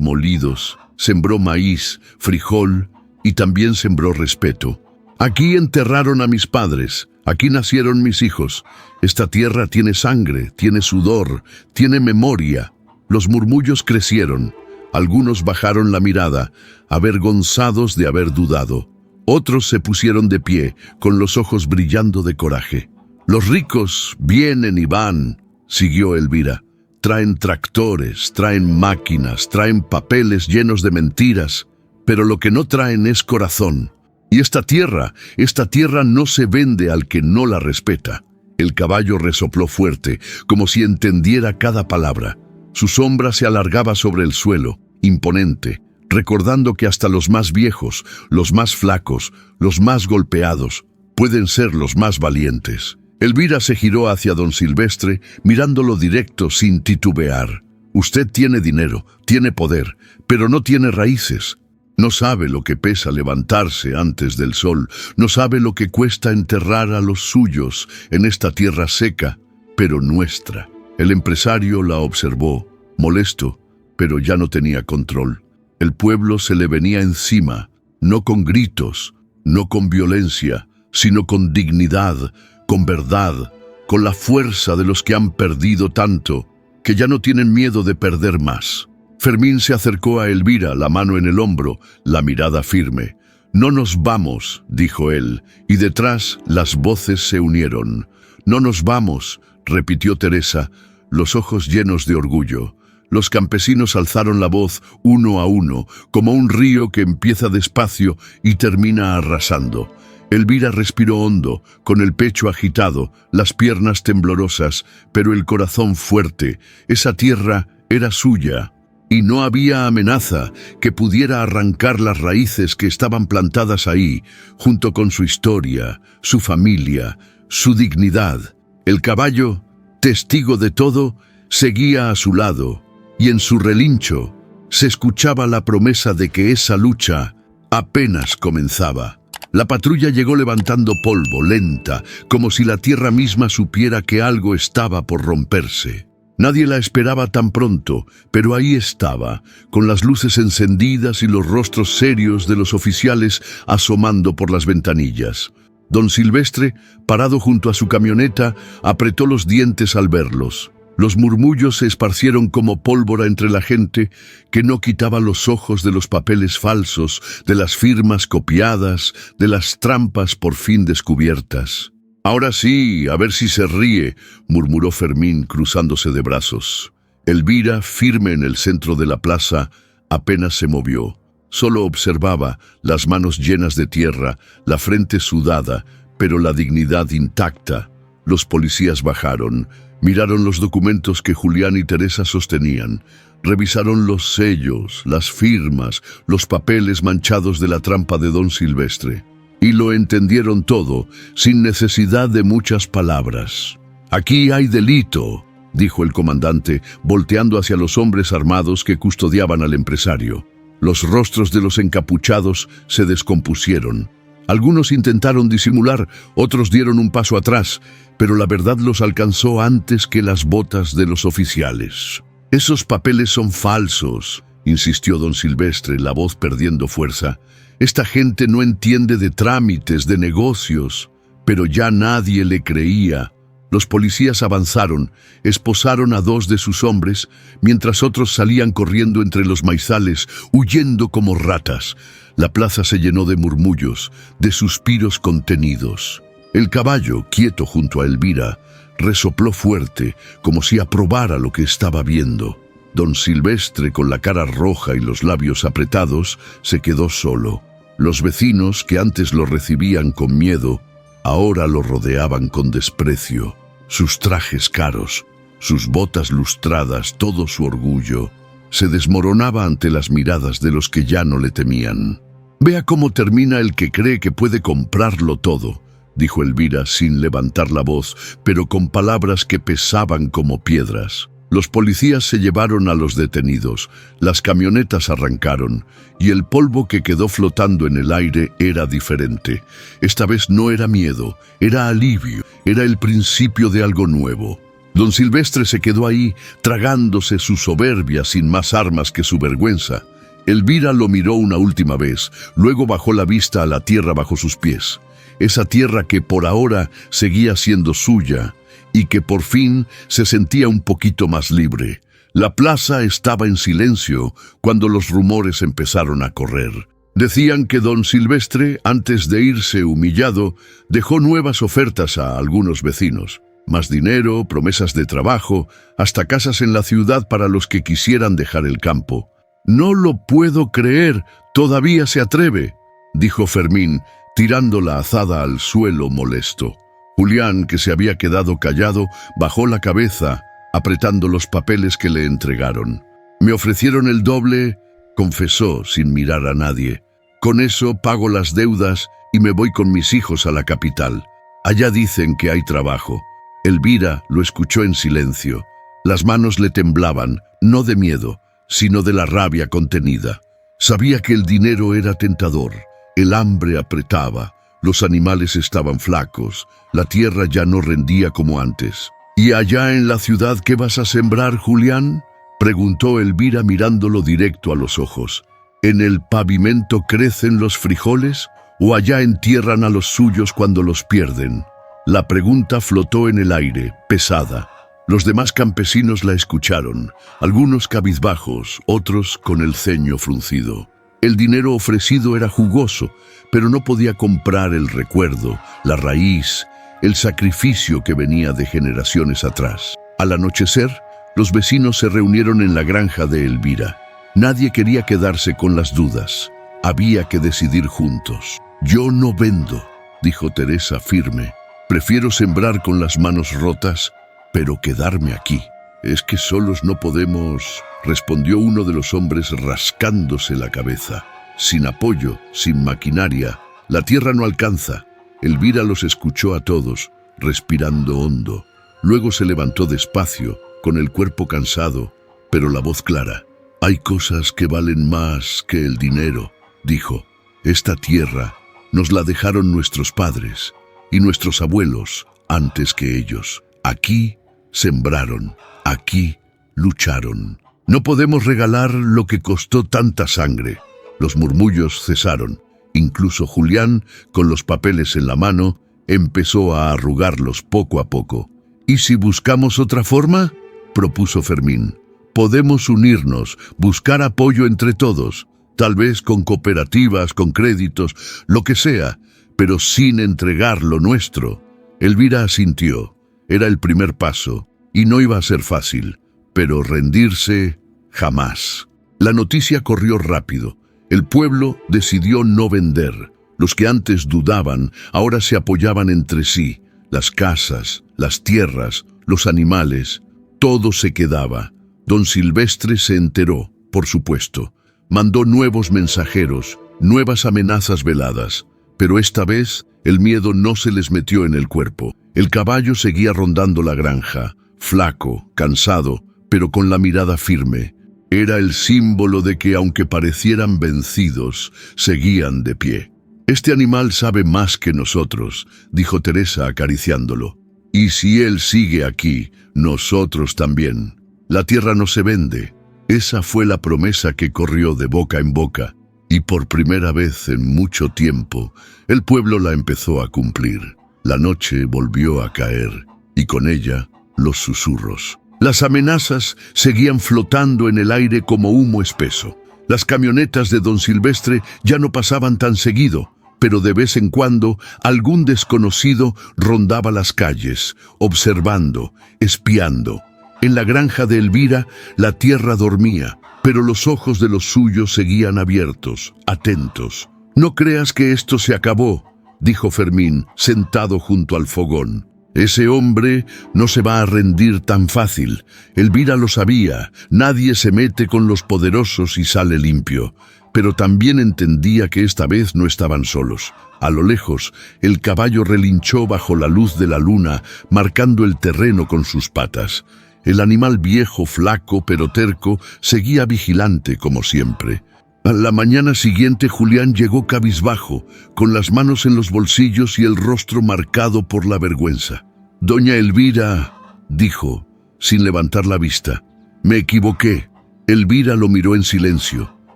molidos, sembró maíz, frijol y también sembró respeto. Aquí enterraron a mis padres, aquí nacieron mis hijos. Esta tierra tiene sangre, tiene sudor, tiene memoria. Los murmullos crecieron. Algunos bajaron la mirada, avergonzados de haber dudado. Otros se pusieron de pie, con los ojos brillando de coraje. Los ricos vienen y van, siguió Elvira. Traen tractores, traen máquinas, traen papeles llenos de mentiras, pero lo que no traen es corazón. Y esta tierra no se vende al que no la respeta. El caballo resopló fuerte, como si entendiera cada palabra. Su sombra se alargaba sobre el suelo, imponente, recordando que hasta los más viejos, los más flacos, los más golpeados, pueden ser los más valientes. Elvira se giró hacia don Silvestre, mirándolo directo sin titubear. Usted tiene dinero, tiene poder, pero no tiene raíces. No sabe lo que pesa levantarse antes del sol, no sabe lo que cuesta enterrar a los suyos en esta tierra seca, pero nuestra. El empresario la observó, molesto, pero ya no tenía control. El pueblo se le venía encima, no con gritos, no con violencia, sino con dignidad, con verdad, con la fuerza de los que han perdido tanto, que ya no tienen miedo de perder más. Fermín se acercó a Elvira, la mano en el hombro, la mirada firme. «No nos vamos», dijo él, y detrás las voces se unieron. «No nos vamos», repitió Teresa, los ojos llenos de orgullo. Los campesinos alzaron la voz uno a uno, como un río que empieza despacio y termina arrasando. Elvira respiró hondo, con el pecho agitado, las piernas temblorosas, pero el corazón fuerte. Esa tierra era suya, y no había amenaza que pudiera arrancar las raíces que estaban plantadas ahí, junto con su historia, su familia, su dignidad. El caballo, testigo de todo, seguía a su lado, y en su relincho se escuchaba la promesa de que esa lucha apenas comenzaba. La patrulla llegó levantando polvo, lenta, como si la tierra misma supiera que algo estaba por romperse. Nadie la esperaba tan pronto, pero ahí estaba, con las luces encendidas y los rostros serios de los oficiales asomando por las ventanillas. Don Silvestre, parado junto a su camioneta, apretó los dientes al verlos. Los murmullos se esparcieron como pólvora entre la gente que no quitaba los ojos de los papeles falsos, de las firmas copiadas, de las trampas por fin descubiertas. «Ahora sí, a ver si se ríe», murmuró Fermín cruzándose de brazos. Elvira, firme en el centro de la plaza, apenas se movió. Solo observaba, las manos llenas de tierra, la frente sudada, pero la dignidad intacta. Los policías bajaron. Miraron los documentos que Julián y Teresa sostenían. Revisaron los sellos, las firmas, los papeles manchados de la trampa de don Silvestre. Y lo entendieron todo, sin necesidad de muchas palabras. «Aquí hay delito», dijo el comandante, volteando hacia los hombres armados que custodiaban al empresario. Los rostros de los encapuchados se descompusieron. Algunos intentaron disimular, otros dieron un paso atrás, pero la verdad los alcanzó antes que las botas de los oficiales. «Esos papeles son falsos», insistió don Silvestre, la voz perdiendo fuerza. «Esta gente no entiende de trámites, de negocios». Pero ya nadie le creía. Los policías avanzaron, esposaron a 2 de sus hombres, mientras otros salían corriendo entre los maizales, huyendo como ratas. La plaza se llenó de murmullos, de suspiros contenidos. El caballo, quieto junto a Elvira, resopló fuerte, como si aprobara lo que estaba viendo. Don Silvestre, con la cara roja y los labios apretados, se quedó solo. Los vecinos, que antes lo recibían con miedo, ahora lo rodeaban con desprecio. Sus trajes caros, sus botas lustradas, todo su orgullo, se desmoronaba ante las miradas de los que ya no le temían. «Vea cómo termina el que cree que puede comprarlo todo», dijo Elvira sin levantar la voz, pero con palabras que pesaban como piedras. Los policías se llevaron a los detenidos, las camionetas arrancaron, y el polvo que quedó flotando en el aire era diferente. Esta vez no era miedo, era alivio, era el principio de algo nuevo. Don Silvestre se quedó ahí, tragándose su soberbia sin más armas que su vergüenza. Elvira lo miró una última vez, luego bajó la vista a la tierra bajo sus pies. Esa tierra que por ahora seguía siendo suya y que por fin se sentía un poquito más libre. La plaza estaba en silencio cuando los rumores empezaron a correr. Decían que don Silvestre, antes de irse humillado, dejó nuevas ofertas a algunos vecinos. Más dinero, promesas de trabajo, hasta casas en la ciudad para los que quisieran dejar el campo. «No lo puedo creer, todavía se atreve», dijo Fermín, tirando la azada al suelo molesto. Julián, que se había quedado callado, bajó la cabeza, apretando los papeles que le entregaron. «Me ofrecieron el doble», confesó sin mirar a nadie. «Con eso pago las deudas y me voy con mis hijos a la capital. Allá dicen que hay trabajo». Elvira lo escuchó en silencio. Las manos le temblaban, no de miedo, sino de la rabia contenida. Sabía que el dinero era tentador, el hambre apretaba, los animales estaban flacos, la tierra ya no rendía como antes. «¿Y allá en la ciudad qué vas a sembrar, Julián?», preguntó Elvira mirándolo directo a los ojos. «¿En el pavimento crecen los frijoles o allá entierran a los suyos cuando los pierden?». La pregunta flotó en el aire, pesada. Los demás campesinos la escucharon, algunos cabizbajos, otros con el ceño fruncido. El dinero ofrecido era jugoso, pero no podía comprar el recuerdo, la raíz, el sacrificio que venía de generaciones atrás. Al anochecer, los vecinos se reunieron en la granja de Elvira. Nadie quería quedarse con las dudas. Había que decidir juntos. «Yo no vendo», dijo Teresa firme. «Prefiero sembrar con las manos rotas, pero quedarme aquí». «Es que solos no podemos», respondió uno de los hombres rascándose la cabeza. «Sin apoyo, sin maquinaria, la tierra no alcanza». Elvira los escuchó a todos, respirando hondo. Luego se levantó despacio, con el cuerpo cansado, pero la voz clara. «Hay cosas que valen más que el dinero», dijo. «Esta tierra nos la dejaron nuestros padres y nuestros abuelos antes que ellos. Aquí sembraron, aquí lucharon. No podemos regalar lo que costó tanta sangre». Los murmullos cesaron. Incluso Julián, con los papeles en la mano, empezó a arrugarlos poco a poco. «¿Y si buscamos otra forma?», propuso Fermín. «Podemos unirnos, buscar apoyo entre todos, tal vez con cooperativas, con créditos, lo que sea, pero sin entregar lo nuestro». Elvira asintió. Era el primer paso, y no iba a ser fácil, pero rendirse jamás. La noticia corrió rápido. El pueblo decidió no vender. Los que antes dudaban, ahora se apoyaban entre sí. Las casas, las tierras, los animales, todo se quedaba. Don Silvestre se enteró, por supuesto. Mandó nuevos mensajeros, nuevas amenazas veladas. Pero esta vez el miedo no se les metió en el cuerpo. El caballo seguía rondando la granja, flaco, cansado, pero con la mirada firme. Era el símbolo de que, aunque parecieran vencidos, seguían de pie. «Este animal sabe más que nosotros», dijo Teresa acariciándolo. «Y si él sigue aquí, nosotros también. La tierra no se vende». Esa fue la promesa que corrió de boca en boca, y por primera vez en mucho tiempo, el pueblo la empezó a cumplir. La noche volvió a caer, y con ella los susurros. Las amenazas seguían flotando en el aire como humo espeso. Las camionetas de don Silvestre ya no pasaban tan seguido, pero de vez en cuando algún desconocido rondaba las calles, observando, espiando. En la granja de Elvira la tierra dormía, pero los ojos de los suyos seguían abiertos, atentos. «No creas que esto se acabó», dijo Fermín, sentado junto al fogón. «Ese hombre no se va a rendir tan fácil. Elvira lo sabía, nadie se mete con los poderosos y sale limpio». Pero también entendía que esta vez no estaban solos. A lo lejos, el caballo relinchó bajo la luz de la luna, marcando el terreno con sus patas. El animal viejo, flaco pero terco, seguía vigilante como siempre. A la mañana siguiente Julián llegó cabizbajo, con las manos en los bolsillos y el rostro marcado por la vergüenza. «Doña Elvira», dijo, sin levantar la vista. Me equivoqué. Elvira lo miró en silencio.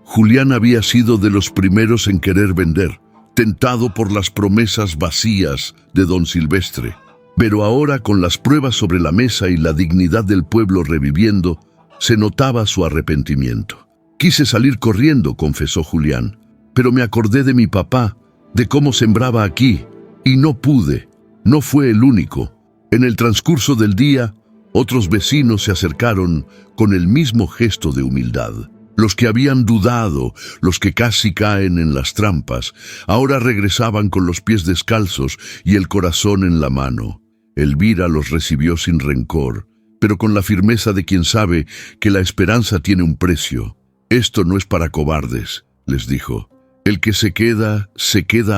Julián había sido de los primeros en querer vender, tentado por las promesas vacías de don Silvestre. Pero ahora, con las pruebas sobre la mesa y la dignidad del pueblo reviviendo, se notaba su arrepentimiento. Quise salir corriendo, confesó Julián, pero me acordé de mi papá, de cómo sembraba aquí, y no pude. No fue el único. En el transcurso del día, otros vecinos se acercaron con el mismo gesto de humildad. Los que habían dudado, los que casi caen en las trampas, ahora regresaban con los pies descalzos y el corazón en la mano. Elvira los recibió sin rencor, pero con la firmeza de quien sabe que la esperanza tiene un precio. Esto no es para cobardes, les dijo. El que se queda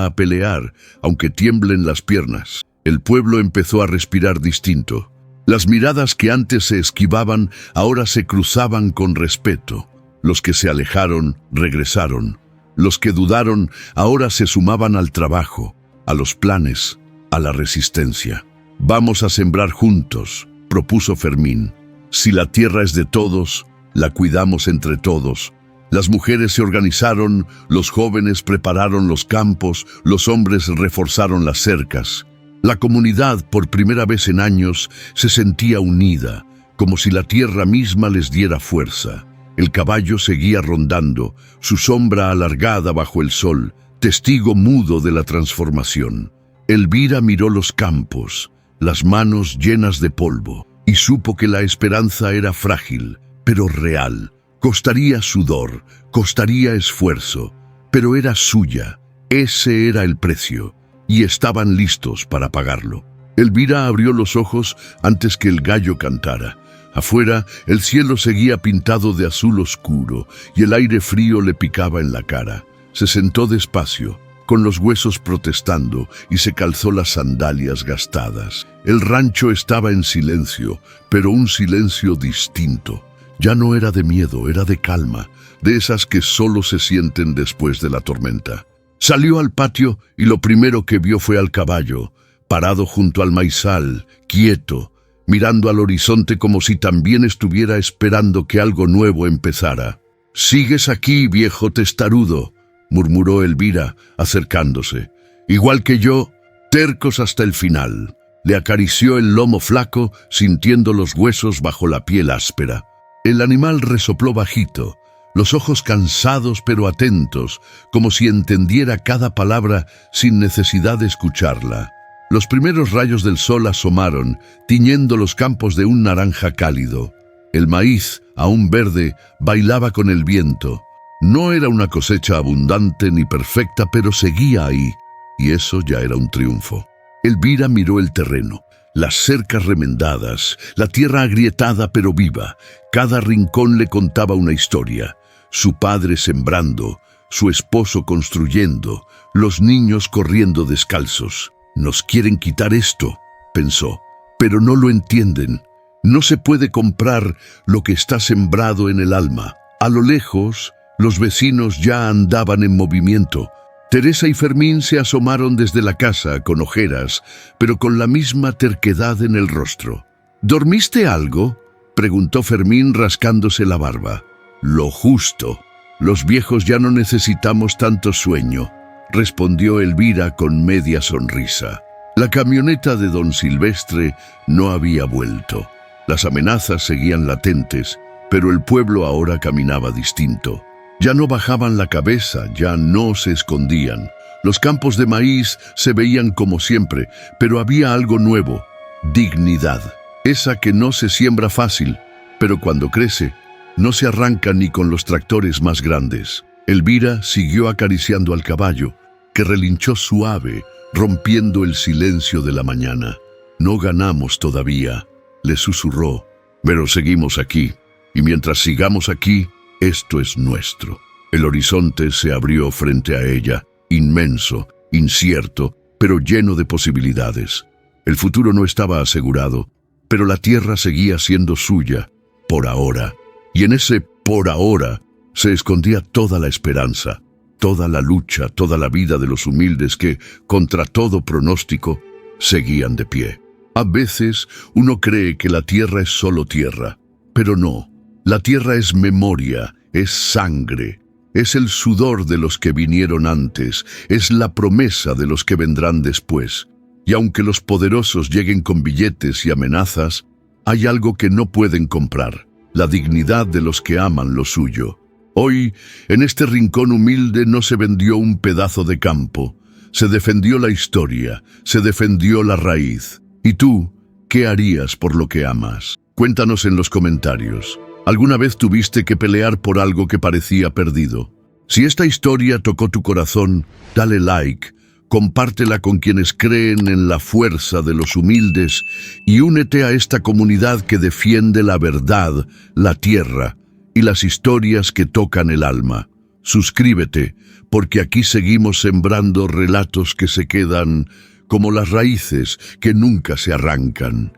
a pelear, aunque tiemblen las piernas. El pueblo empezó a respirar distinto. Las miradas que antes se esquivaban, ahora se cruzaban con respeto. Los que se alejaron, regresaron. Los que dudaron, ahora se sumaban al trabajo, a los planes, a la resistencia. Vamos a sembrar juntos, propuso Fermín. Si la tierra es de todos, la cuidamos entre todos. Las mujeres se organizaron, los jóvenes prepararon los campos, los hombres reforzaron las cercas. La comunidad, por primera vez en años, se sentía unida, como si la tierra misma les diera fuerza. El caballo seguía rondando, su sombra alargada bajo el sol, testigo mudo de la transformación. Elvira miró los campos, las manos llenas de polvo, y supo que la esperanza era frágil, pero real. Costaría sudor, costaría esfuerzo, pero era suya. Ese era el precio, y estaban listos para pagarlo. Elvira abrió los ojos antes que el gallo cantara. Afuera, el cielo seguía pintado de azul oscuro y el aire frío le picaba en la cara. Se sentó despacio, con los huesos protestando, y se calzó las sandalias gastadas. El rancho estaba en silencio, pero un silencio distinto. Ya no era de miedo, era de calma, de esas que solo se sienten después de la tormenta. Salió al patio y lo primero que vio fue al caballo, parado junto al maizal, quieto, mirando al horizonte como si también estuviera esperando que algo nuevo empezara. «¿Sigues aquí, viejo testarudo?», murmuró Elvira, acercándose. «Igual que yo, tercos hasta el final». Le acarició el lomo flaco, sintiendo los huesos bajo la piel áspera. El animal resopló bajito, los ojos cansados pero atentos, como si entendiera cada palabra sin necesidad de escucharla. Los primeros rayos del sol asomaron, tiñendo los campos de un naranja cálido. El maíz, aún verde, bailaba con el viento. No era una cosecha abundante ni perfecta, pero seguía ahí, y eso ya era un triunfo. Elvira miró el terreno, las cercas remendadas, la tierra agrietada pero viva. Cada rincón le contaba una historia. Su padre sembrando, su esposo construyendo, los niños corriendo descalzos. «Nos quieren quitar esto», pensó, «pero no lo entienden. No se puede comprar lo que está sembrado en el alma». A lo lejos, los vecinos ya andaban en movimiento. Teresa y Fermín se asomaron desde la casa con ojeras, pero con la misma terquedad en el rostro. «¿Dormiste algo?», preguntó Fermín rascándose la barba. «Lo justo. Los viejos ya no necesitamos tanto sueño», respondió Elvira con media sonrisa. La camioneta de don Silvestre no había vuelto. Las amenazas seguían latentes, pero el pueblo ahora caminaba distinto. Ya no bajaban la cabeza, ya no se escondían. Los campos de maíz se veían como siempre, pero había algo nuevo: dignidad. Esa que no se siembra fácil, pero cuando crece, no se arranca ni con los tractores más grandes. Elvira siguió acariciando al caballo, que relinchó suave, rompiendo el silencio de la mañana. «No ganamos todavía», le susurró, «pero seguimos aquí, y mientras sigamos aquí, esto es nuestro». El horizonte se abrió frente a ella, inmenso, incierto, pero lleno de posibilidades. El futuro no estaba asegurado, pero la tierra seguía siendo suya, por ahora. Y en ese por ahora se escondía toda la esperanza, toda la lucha, toda la vida de los humildes que, contra todo pronóstico, seguían de pie. A veces uno cree que la tierra es solo tierra, pero no. La tierra es memoria, es sangre, es el sudor de los que vinieron antes, es la promesa de los que vendrán después. Y aunque los poderosos lleguen con billetes y amenazas, hay algo que no pueden comprar: la dignidad de los que aman lo suyo. Hoy, en este rincón humilde, no se vendió un pedazo de campo, se defendió la historia, se defendió la raíz. ¿Y tú, qué harías por lo que amas? Cuéntanos en los comentarios. ¿Alguna vez tuviste que pelear por algo que parecía perdido? Si esta historia tocó tu corazón, dale like, compártela con quienes creen en la fuerza de los humildes y únete a esta comunidad que defiende la verdad, la tierra y las historias que tocan el alma. Suscríbete, porque aquí seguimos sembrando relatos que se quedan como las raíces que nunca se arrancan.